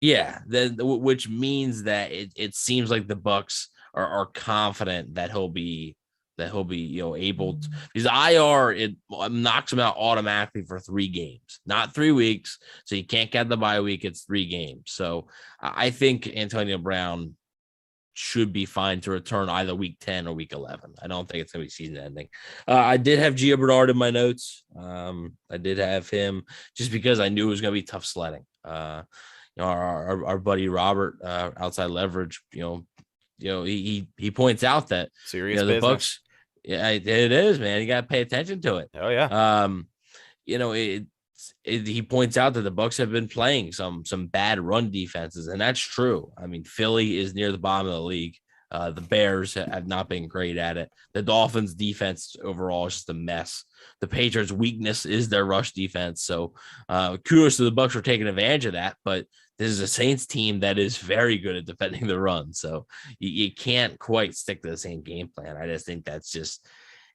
Yeah, which means that it seems like the Bucs are confident that he'll be able to, because IR, it knocks him out automatically for 3 games, not 3 weeks. So you can't get the bye week. It's 3 games. So I think Antonio Brown should be fine to return either week 10 or week 11. I don't think it's going to be season ending. I did have Gio Bernard in my notes. I did have him just because I knew it was going to be tough sledding. Our buddy Robert, outside leverage, he points out that serious the business. Bucs, yeah, it is, man. You got to pay attention to it. Oh yeah. He points out that the Bucs have been playing some bad run defenses, and that's true. I mean, Philly is near the bottom of the league. The Bears have not been great at it. The Dolphins defense overall is just a mess. The Patriots' weakness is their rush defense. So kudos to the Bucs for taking advantage of that. But this is a Saints team that is very good at defending the run. So you can't quite stick to the same game plan. I just think that's just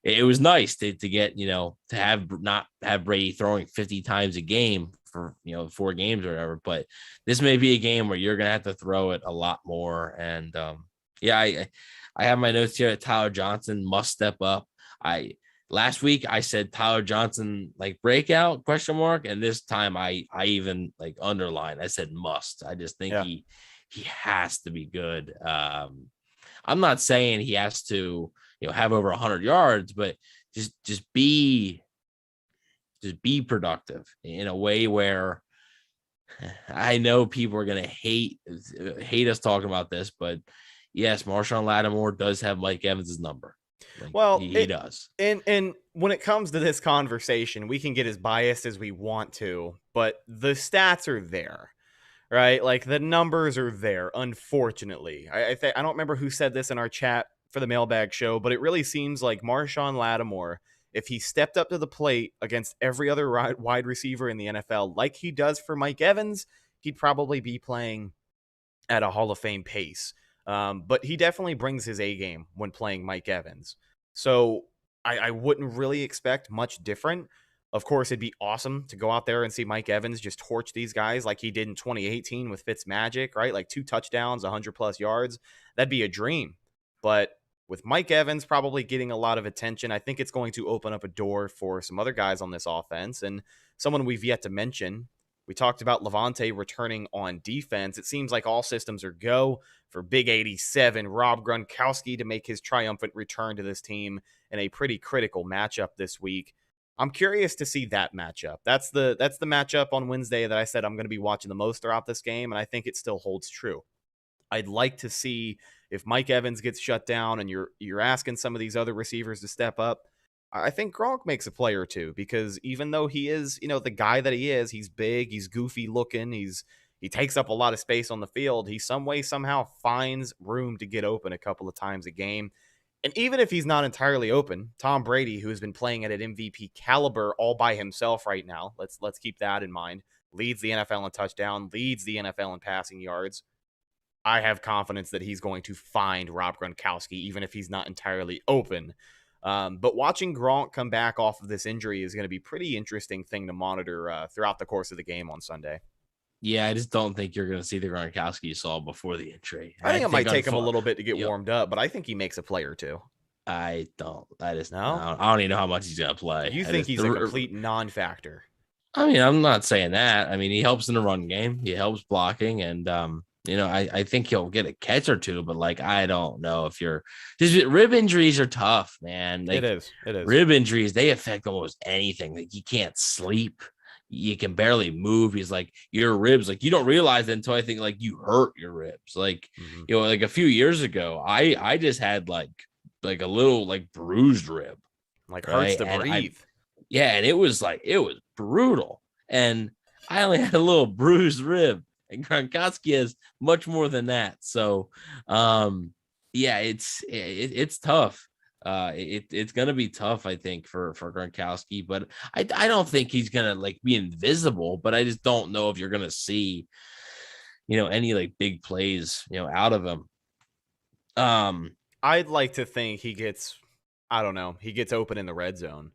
it was nice to get, to not have Brady throwing 50 times a game for, 4 games or whatever. But this may be a game where you're going to have to throw it a lot more. And I have my notes here. Tyler Johnson must step up. Last week I said Tyler Johnson breakout ? And this time I even underlined. I said must. I just think he has to be good. I'm not saying he has to have over 100 yards, but just be productive in a way where I know people are gonna hate us talking about this, but yes, Marshawn Lattimore does have Mike Evans' number. He does. And when it comes to this conversation, we can get as biased as we want to, but the stats are there, right? The numbers are there. Unfortunately, I don't remember who said this in our chat for the mailbag show, but it really seems like Marshawn Lattimore, if he stepped up to the plate against every other wide receiver in the NFL, like he does for Mike Evans, he'd probably be playing at a Hall of Fame pace. But he definitely brings his A game when playing Mike Evans. So I wouldn't really expect much different. Of course, it'd be awesome to go out there and see Mike Evans just torch these guys like he did in 2018 with Fitzmagic, right? 2 touchdowns, 100+ yards. That'd be a dream. But with Mike Evans probably getting a lot of attention, I think it's going to open up a door for some other guys on this offense. And someone we've yet to mention, we talked about Levante returning on defense. It seems like all systems are go for Big 87, Rob Gronkowski, to make his triumphant return to this team in a pretty critical matchup this week. I'm curious to see that matchup. That's the matchup on Wednesday that I said I'm going to be watching the most throughout this game, and I think it still holds true. I'd like to see if Mike Evans gets shut down and you're asking some of these other receivers to step up. I think Gronk makes a play or two, because even though he is, the guy that he is, he's big, he's goofy looking, he takes up a lot of space on the field. He some way, somehow finds room to get open a couple of times a game. And even if he's not entirely open, Tom Brady, who has been playing at an MVP caliber all by himself right now, let's keep that in mind, leads the NFL in touchdown, leads the NFL in passing yards. I have confidence that he's going to find Rob Gronkowski, even if he's not entirely open. But watching Gronk come back off of this injury is going to be a pretty interesting thing to monitor throughout the course of the game on Sunday. Yeah, I just don't think you're going to see the Gronkowski you saw before the injury. I think it might take him a little bit to get warmed up, but I think he makes a play or two. I don't. I just no. I don't even know how much he's going to play. You think he's a complete non-factor? I mean, I'm not saying that. I mean, he helps in the run game. He helps blocking, and I think he'll get a catch or two. But I don't know if rib injuries are tough, man. It is. Rib injuries, they affect almost anything. You can't sleep. You can barely move. He's your ribs, you don't realize it until I think you hurt your ribs. A few years ago, I just had a little bruised rib, hurts to breathe. And it was brutal. And I only had a little bruised rib, and Gronkowski has much more than that. So, it's tough. It's gonna be tough, I think, for Gronkowski, but I don't think he's gonna be invisible, but I just don't know if you're gonna see any big plays out of him. I'd like to think he gets open in the red zone.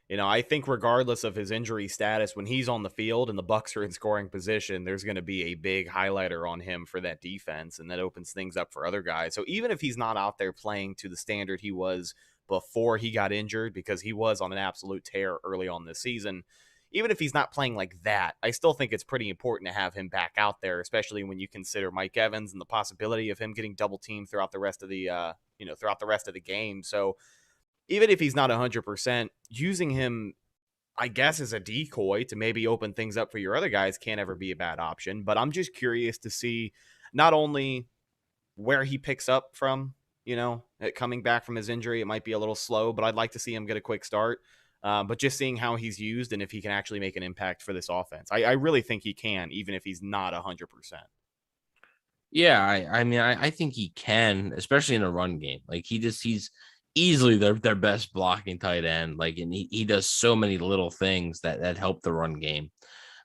I think regardless of his injury status, when he's on the field and the Bucs are in scoring position, there's going to be a big highlighter on him for that defense, and that opens things up for other guys. So even if he's not out there playing to the standard he was before he got injured, because he was on an absolute tear early on this season, even if he's not playing like that, I still think it's pretty important to have him back out there, especially when you consider Mike Evans and the possibility of him getting double teamed throughout the rest of the game. So even if he's not 100%, using him, I guess, as a decoy to maybe open things up for your other guys can't ever be a bad option. But I'm just curious to see not only where he picks up from, coming back from his injury. It might be a little slow, but I'd like to see him get a quick start. But just seeing how he's used and if he can actually make an impact for this offense. I really think he can, even if he's not 100%. Yeah, I mean, I think he can, especially in a run game. Like he's easily their best blocking tight end. Like, and he does so many little things that help the run game,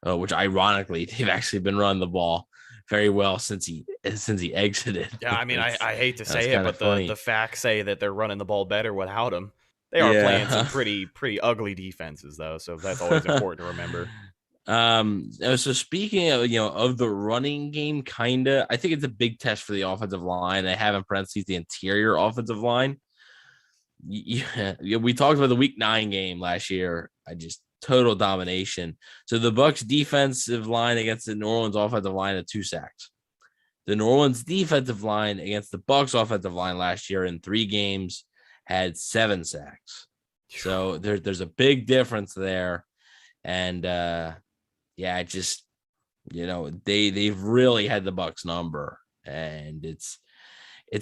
which ironically they've actually been running the ball very well since he exited. Yeah, I mean, I hate to say it, kinda but funny. the facts say that they're running the ball better without him. They are Yeah. playing some pretty ugly defenses though, so that's always important to remember. So speaking of of the running game, I think it's a big test for the offensive line. I have in parentheses the interior offensive line. Yeah, we talked about the week 9 game last year. I just total domination. So the Bucs defensive line against the New Orleans offensive line had 2 sacks. The New Orleans defensive line against the Bucs offensive line last year in 3 games had 7 sacks. So there's a big difference there. And yeah, just they've really had the Bucs number, and it's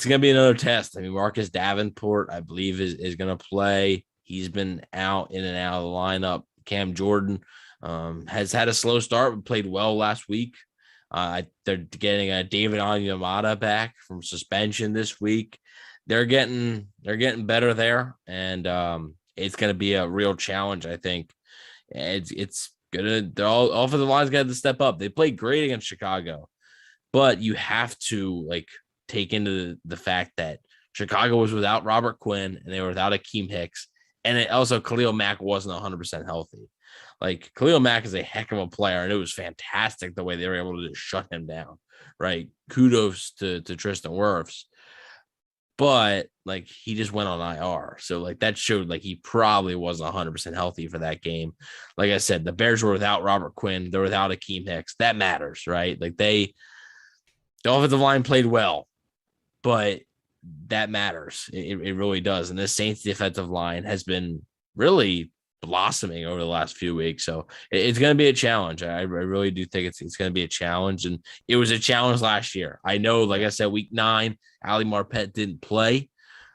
gonna be another test. I mean, Marcus Davenport, I believe, is gonna play. He's been out in and out of the lineup. Cam Jordan has had a slow start, but played well last week. They're getting a David Onyemata back from suspension this week. They're getting better there, and it's gonna be a real challenge. I think it's gonna. All offensive line's got to step up. They played great against Chicago, but you have to take into the fact that Chicago was without Robert Quinn and they were without Akeem Hicks, and it also Khalil Mack wasn't 100% healthy. Like, Khalil Mack is a heck of a player, and it was fantastic the way they were able to just shut him down. Right? Kudos to Tristan Wirfs. But he just went on IR. So that showed he probably wasn't 100% healthy for that game. Like I said, the Bears were without Robert Quinn. They're without Akeem Hicks. That matters, right? The offensive line played well, but that matters. It really does. And the Saints defensive line has been really blossoming over the last few weeks. So it's going to be a challenge. I really do think it's going to be a challenge. And it was a challenge last year. I know, like I said, week 9, Ali Marpet didn't play.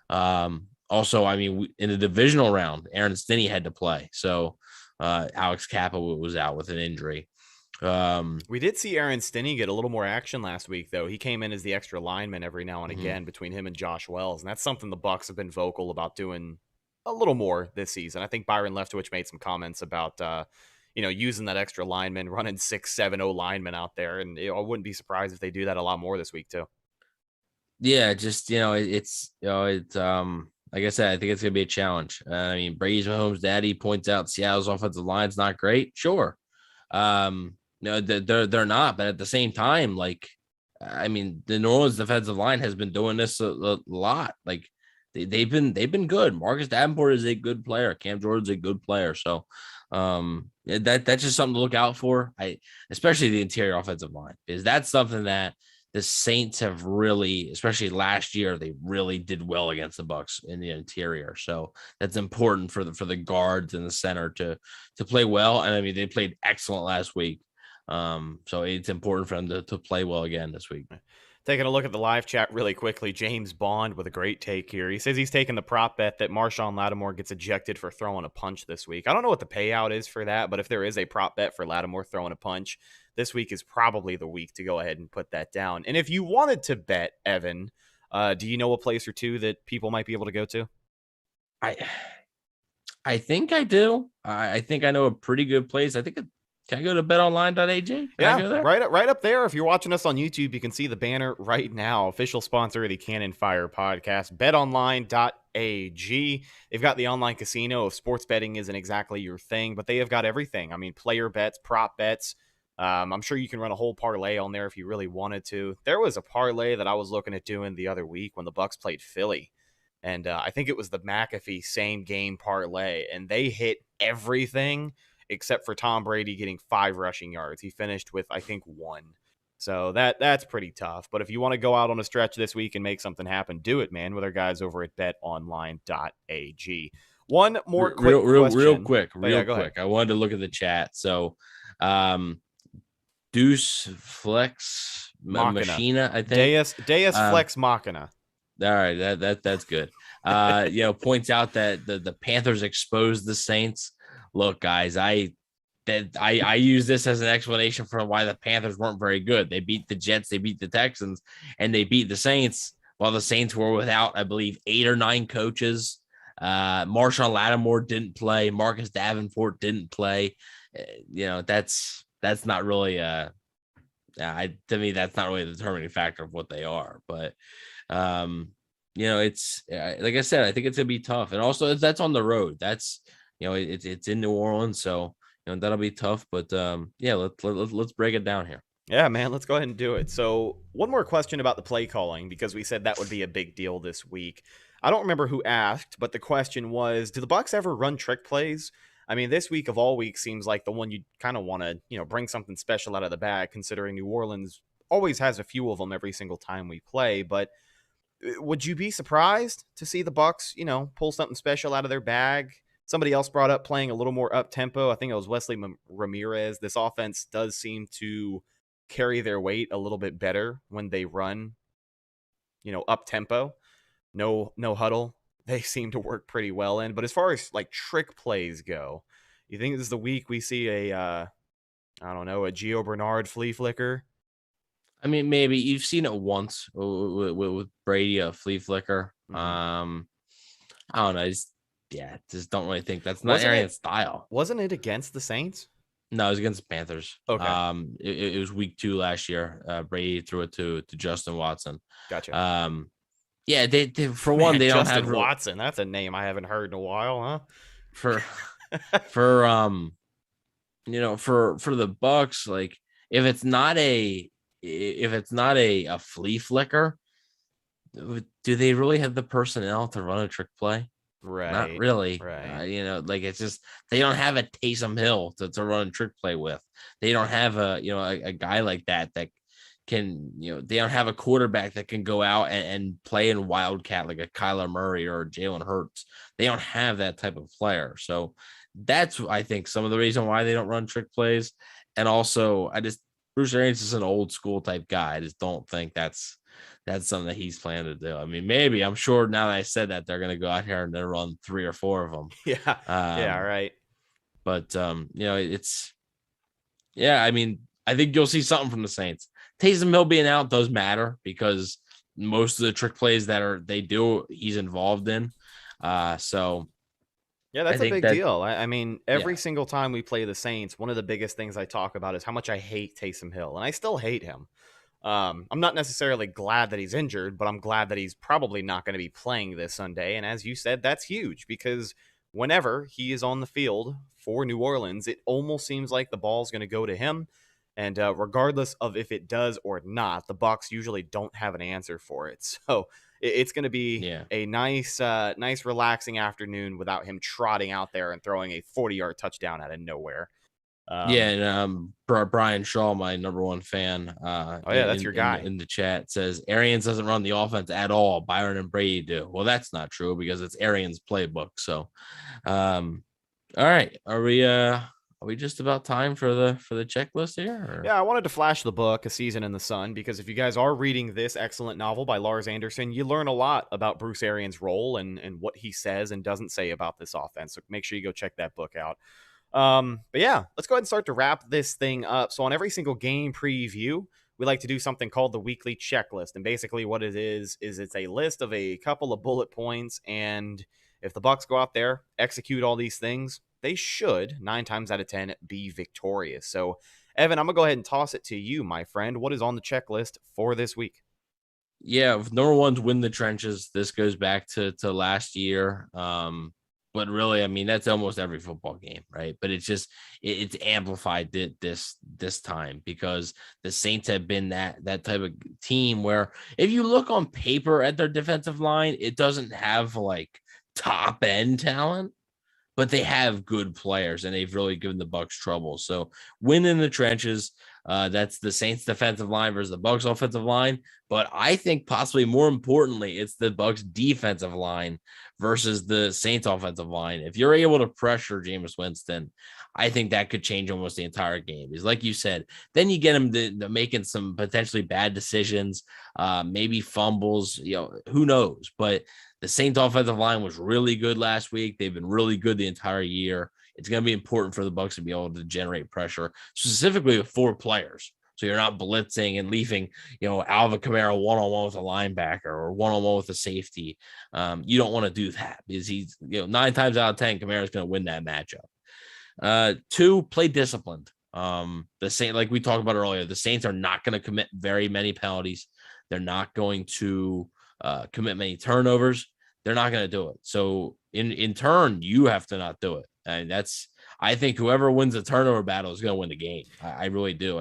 Also, I mean, in the divisional round, Aaron Stinney had to play. So Alex Kappa was out with an injury. We did see Aaron Stinney get a little more action last week, though. He came in as the extra lineman every now and again between him and Josh Wells, and that's something the Bucs have been vocal about doing a little more this season. I think Byron Leftwich made some comments about using that extra lineman, running 6'7" linemen out there, and I wouldn't be surprised if they do that a lot more this week too. Yeah, just it's like I said, I think it's gonna be a challenge. I mean, Brady's Mahomes' daddy points out Seattle's offensive line's not great. Sure. No, they're not, but at the same time, I mean, the New Orleans defensive line has been doing this a lot. They've been good. Marcus Davenport is a good player. Cam Jordan's a good player. So that's just something to look out for. Especially the interior offensive line, because that's something that the Saints have really, especially last year, they really did well against the Bucs in the interior. So that's important for the guards in the center to play well. And I mean, they played excellent last week. So it's important for them to play well again this week. Taking a look at the live chat really quickly, James Bond with a great take here. He says he's taking the prop bet that Marshawn Lattimore gets ejected for throwing a punch this week. I don't know what the payout is for that, but if there is a prop bet for Lattimore throwing a punch, this week is probably the week to go ahead and put that down. And if you wanted to bet, Evan, do you know a place or two that people might be able to go to? I think I do. I think I know a pretty good place. I think can I go to betonline.ag? Yeah, right up there. If you're watching us on YouTube, you can see the banner right now. Official sponsor of the Cannon Fire podcast, betonline.ag. They've got the online casino. If sports betting isn't exactly your thing, but they have got everything. I mean, player bets, prop bets. I'm sure you can run a whole parlay on there if you really wanted to. There was a parlay that I was looking at doing the other week when the Bucs played Philly. And I think it was the McAfee same game parlay. And they hit everything except for Tom Brady getting 5 rushing yards. He finished with, I think, 1. So that's pretty tough. But if you want to go out on a stretch this week and make something happen, do it, man, with our guys over at betonline.ag. One more quick question. Real quick. Ahead. I wanted to look at the chat. So, Deuce Flex Machina, I think. Deus Flex Machina. All right, that's good. Points out that the Panthers exposed the Saints. Look, guys, I that I use this as an explanation for why the Panthers weren't very good. They beat the Jets, they beat the Texans, and they beat the Saints while the Saints were without, I believe, 8 or 9 coaches. Marshawn Lattimore didn't play. Marcus Davenport didn't play. That's not really to me, that's not really a determining factor of what they are. But it's like I said, I think it's gonna be tough. And also that's on the road. That's it's in New Orleans, so that'll be tough. But let's break it down here. Yeah, man, let's go ahead and do it. So one more question about the play calling, because we said that would be a big deal this week. I don't remember who asked, but the question was, do the Bucs ever run trick plays? I mean, this week of all weeks seems like the one you kind of want to, bring something special out of the bag, considering New Orleans always has a few of them every single time we play. But would you be surprised to see the Bucs, pull something special out of their bag? Somebody else brought up playing a little more up-tempo. I think it was Wesley Ramirez. This offense does seem to carry their weight a little bit better when they run, up-tempo. No huddle. They seem to work pretty well in. But as far as like trick plays go, you think this is the week we see a Gio Bernard flea flicker? I mean, maybe you've seen it once with Brady, a flea flicker. Mm-hmm. I don't know. Just don't really think that's not Arian's style. Wasn't it against the Saints? No, it was against the Panthers. Okay. It was week 2 last year. Brady threw it to Justin Watson. Gotcha. Yeah, they for one, they don't Justin have Watson. That's a name I haven't heard in a while, huh? For the Bucs, like if it's not a flea flicker, do they really have the personnel to run a trick play? Right. Not really. Right. It's just they don't have a Taysom Hill to run a trick play with. They don't have a guy like that can, they don't have a quarterback that can go out and play in wildcat like a Kyler Murray or Jalen Hurts. They don't have that type of player. So that's, I think, some of the reason why they don't run trick plays. And also, Bruce Arians is an old school type guy. I just don't think that's something that he's planning to do. I mean, maybe, I'm sure now that I said that, they're going to go out here and they'll run 3 or 4 of them. Yeah. Right. But, I mean, I think you'll see something from the Saints. Taysom Hill being out does matter because most of the trick plays he's involved in. So yeah, that's a big deal. I mean, every single time we play the Saints, one of the biggest things I talk about is how much I hate Taysom Hill, and I still hate him. I'm not necessarily glad that he's injured, but I'm glad that he's probably not going to be playing this Sunday. And as you said, that's huge because whenever he is on the field for New Orleans, it almost seems like the ball's going to go to him. And regardless of if it does or not, the Bucs usually don't have an answer for it. So it's going to be a nice, relaxing afternoon without him trotting out there and throwing a 40-yard touchdown out of nowhere. Brian Shaw, my number 1 fan. That's your guy in the chat, says Arians doesn't run the offense at all. Byron and Brady do. Well, that's not true because it's Arians' playbook. So, all right, are we just about time for the checklist here? Or? Yeah, I wanted to flash the book, A Season in the Sun, because if you guys are reading this excellent novel by Lars Anderson, you learn a lot about Bruce Arians' role and what he says and doesn't say about this offense. So make sure you go check that book out. But yeah, let's go ahead and start to wrap this thing up. So on every single game preview, we like to do something called the weekly checklist. And basically what it is it's a list of a couple of bullet points. And if the Bucs go out there, execute all these things, they should 9 times out of 10 be victorious. So Evan, I'm gonna go ahead and toss it to you, my friend. What is on the checklist for this week? Yeah, number 1's win the trenches. This goes back to last year. But really, I mean, that's almost every football game, right? But it's just it's amplified this time because the Saints have been that type of team where if you look on paper at their defensive line, it doesn't have like top end talent, but they have good players and they've really given the Bucs trouble. So win in the trenches. That's the Saints defensive line versus the Bucs offensive line. But I think possibly more importantly, it's the Bucs defensive line versus the Saints offensive line. If you're able to pressure Jameis Winston, I think that could change almost the entire game. Because like you said, then you get him to making some potentially bad decisions, maybe fumbles, who knows? But the Saints offensive line was really good last week. They've been really good the entire year. it's going to be important for the Bucs to be able to generate pressure, specifically with 4 players. So you're not blitzing and leaving, Alvin Kamara one-on-one with a linebacker or one-on-one with a safety. You don't want to do that because he's, 9 times out of 10, Kamara is going to win that matchup. 2, play disciplined. The Saints, like we talked about earlier, the Saints are not going to commit very many penalties. They're not going to commit many turnovers. They're not going to do it. So in turn, you have to not do it. And I think whoever wins the turnover battle is going to win the game. I really do.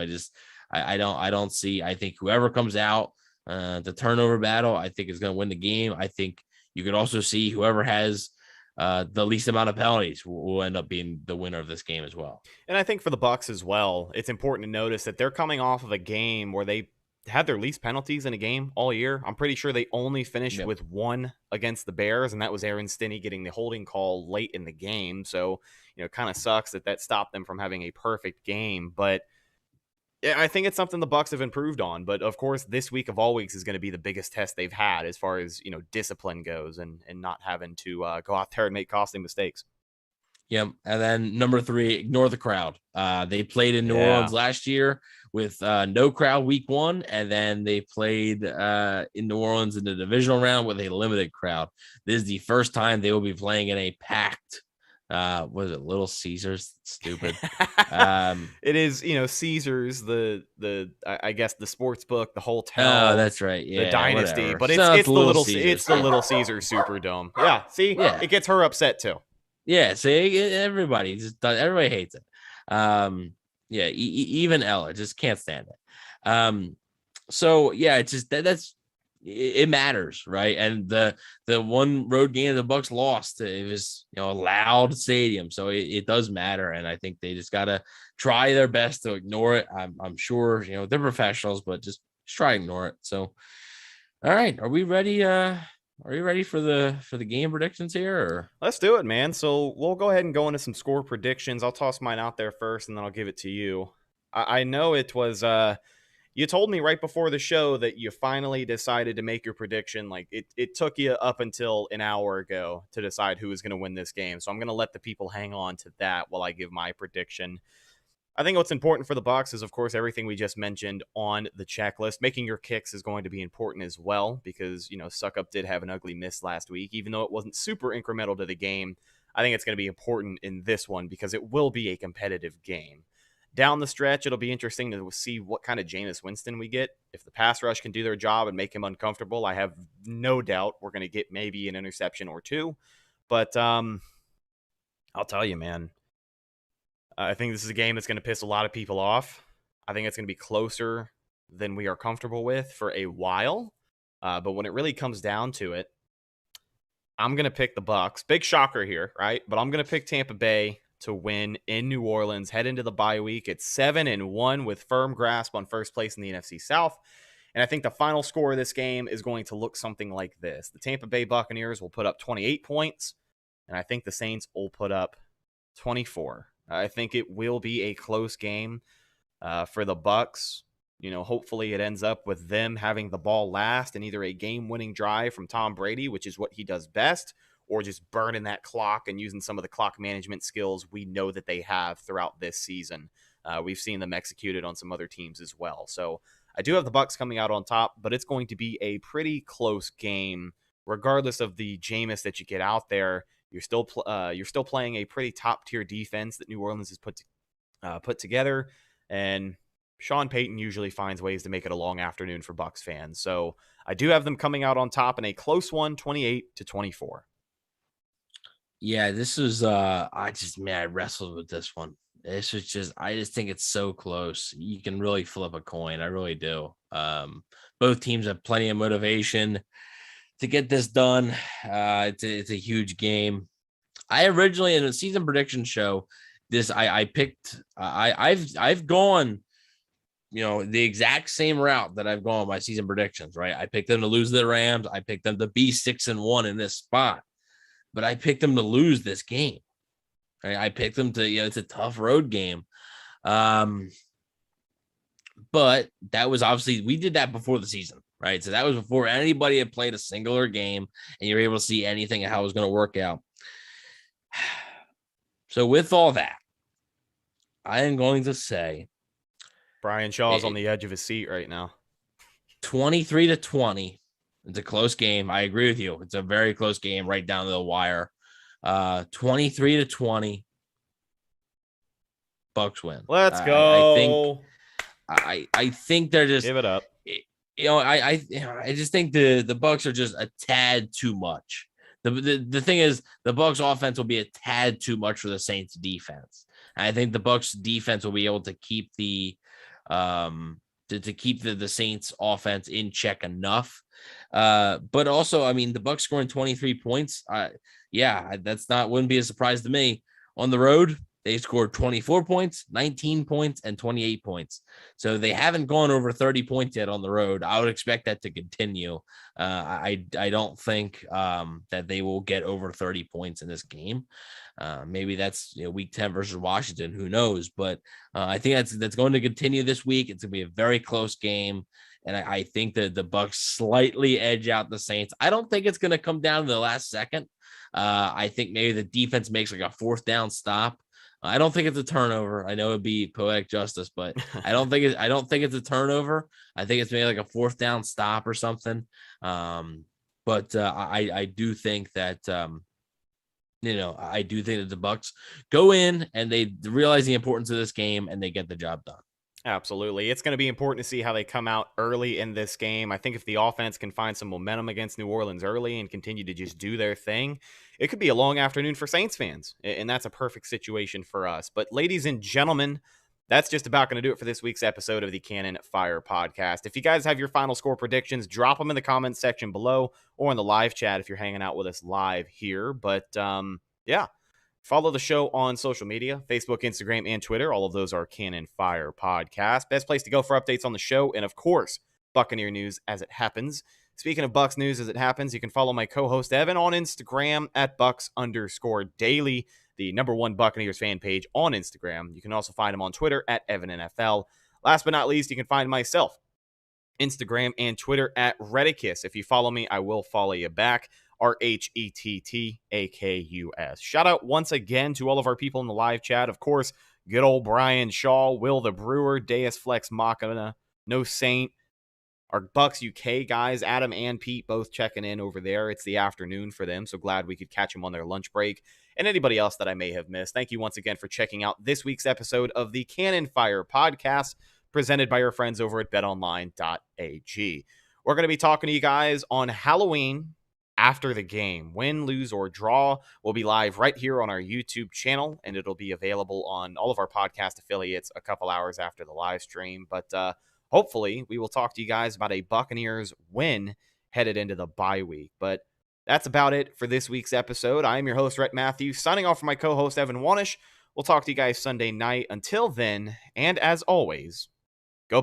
I don't see. I think whoever comes out the turnover battle, I think is going to win the game. I think you could also see whoever has the least amount of penalties will end up being the winner of this game as well. And I think for the Bucs as well, it's important to notice that they're coming off of a game where they had their least penalties in a game all year. I'm pretty sure they only finished with 1 against the Bears, and that was Aaron Stinney getting the holding call late in the game. So, it kind of sucks that stopped them from having a perfect game. But I think it's something the Bucs have improved on. But of course, this week of all weeks is going to be the biggest test they've had as far as discipline goes, and not having to go out there and make costly mistakes. Yeah, and then number 3, ignore the crowd. They played in New Orleans last year with no crowd week 1, and then they played in New Orleans in the divisional round with a limited crowd. This is the first time they will be playing in a packed. Was it Little Caesars? Stupid. It is, Caesars, I guess the sports book, the hotel. Oh, that's right. Yeah, the dynasty, whatever. but it's the Little Caesars Superdome. Yeah, see, it gets her upset too. Yeah, see, everybody hates it. Even Ella just can't stand it. So yeah, it's just it matters, right? And the one road game the Bucs lost, it was a loud stadium, so it does matter. And I think they just gotta try their best to ignore it. I'm sure they're professionals, but just try to ignore it. So, all right, are we ready? Are you ready for the game predictions here? Or? Let's do it, man. So we'll go ahead and go into some score predictions. I'll toss mine out there first, and then I'll give it to you. I know it was you told me right before the show that you finally decided to make your prediction. Like it took you up until an hour ago to decide who was going to win this game. So I'm going to let the people hang on to that while I give my prediction. I think what's important for the Bucs is, of course, everything we just mentioned on the checklist. Making your kicks is going to be important as well because, Suck Up did have an ugly miss last week. Even though it wasn't super incremental to the game, I think it's going to be important in this one because it will be a competitive game. Down the stretch, it'll be interesting to see what kind of Jameis Winston we get. If the pass rush can do their job and make him uncomfortable, I have no doubt we're going to get maybe an interception or 2. But I'll tell you, man, I think this is a game that's going to piss a lot of people off. I think it's going to be closer than we are comfortable with for a while. But when it really comes down to it, I'm going to pick the Bucs. Big shocker here, right? But I'm going to pick Tampa Bay to win in New Orleans, head into the bye week. It's 7-1 with firm grasp on first place in the NFC South. And I think the final score of this game is going to look something like this. The Tampa Bay Buccaneers will put up 28 points, and I think the Saints will put up 24. I think it will be a close game for the Bucs. Hopefully it ends up with them having the ball last in either a game-winning drive from Tom Brady, which is what he does best, or just burning that clock and using some of the clock management skills we know that they have throughout this season. We've seen them executed on some other teams as well. So I do have the Bucs coming out on top, but it's going to be a pretty close game, regardless of the Jameis that you get out there. You're still playing a pretty top tier defense that New Orleans has put together, and Sean Payton usually finds ways to make it a long afternoon for Bucs fans. So I do have them coming out on top in a close one, 28-24. Yeah, this was I wrestled with this one. This was I just think it's so close. You can really flip a coin. I really do. Both teams have plenty of motivation to get this done. It's a huge game. I originally in a season prediction show, I've gone, the exact same route that I've gone with my season predictions, right? I picked them to lose the Rams. I picked them to be 6-1 in this spot, but I picked them to lose this game. Right? I picked them to, it's a tough road game. But that was obviously, we did that before the season, right? So that was before anybody had played a singular game and you were able to see anything of how it was going to work out. So with all that, I am going to say Brian Shaw's on the edge of his seat right now. 23-20. It's a close game. I agree with you. It's a very close game right down to the wire. 23-20. Bucs win. Let's go. I think they're just give it up. I just think the Bucs are just a tad too much. The thing is, the Bucs offense will be a tad too much for the Saints defense. And I think the Bucs defense will be able to keep the the Saints offense in check enough. But also, I mean, the Bucs scoring 23 points. Wouldn't be a surprise to me. On the road, they scored 24 points, 19 points, and 28 points. So they haven't gone over 30 points yet on the road. I would expect that to continue. I don't think that they will get over 30 points in this game. Maybe that's week 10 versus Washington. Who knows? But I think that's going to continue this week. It's going to be a very close game. And I think that the Bucs slightly edge out the Saints. I don't think it's going to come down to the last second. I think maybe the defense makes like a 4th down stop. I don't think it's a turnover. I know it'd be poetic justice, but I don't think it's a turnover. I think it's maybe like a 4th down stop or something. But I do think that I do think that the Bucs go in and they realize the importance of this game and they get the job done. Absolutely. It's going to be important to see how they come out early in this game. I think if the offense can find some momentum against New Orleans early and continue to just do their thing, it could be a long afternoon for Saints fans, and that's a perfect situation for us. But ladies and gentlemen, that's just about going to do it for this week's episode of the Cannon Fire Podcast. If you guys have your final score predictions, drop them in the comments section below or in the live chat if you're hanging out with us live here. But yeah. Follow the show on social media, Facebook, Instagram, and Twitter. All of those are Cannon Fire Podcast. Best place to go for updates on the show and, of course, Buccaneer news as it happens. Speaking of Bucs news as it happens, you can follow my co-host Evan on Instagram at Bucs_daily, the #1 Buccaneers fan page on Instagram. You can also find him on Twitter at EvanNFL. Last but not least, you can find myself, Instagram and Twitter at Redicus. If you follow me, I will follow you back. RHETTAKUS. Shout out once again to all of our people in the live chat. Of course, good old Brian Shaw, Will the Brewer, Deus Flex Machina, No Saint, our Bucs UK guys, Adam and Pete, both checking in over there. It's the afternoon for them, so glad we could catch them on their lunch break. And anybody else that I may have missed, thank you once again for checking out this week's episode of the Cannon Fire Podcast, presented by our friends over at betonline.ag. We're going to be talking to you guys on Halloween after the game. Win, lose, or draw will be live right here on our YouTube channel, and it'll be available on all of our podcast affiliates a couple hours after the live stream. But hopefully we will talk to you guys about a Buccaneers win headed into the bye week. But that's about it for this week's episode. I am your host, Rhett Matthew, signing off for my co-host, Evan Wanish. We'll talk to you guys Sunday night. Until then, and as always,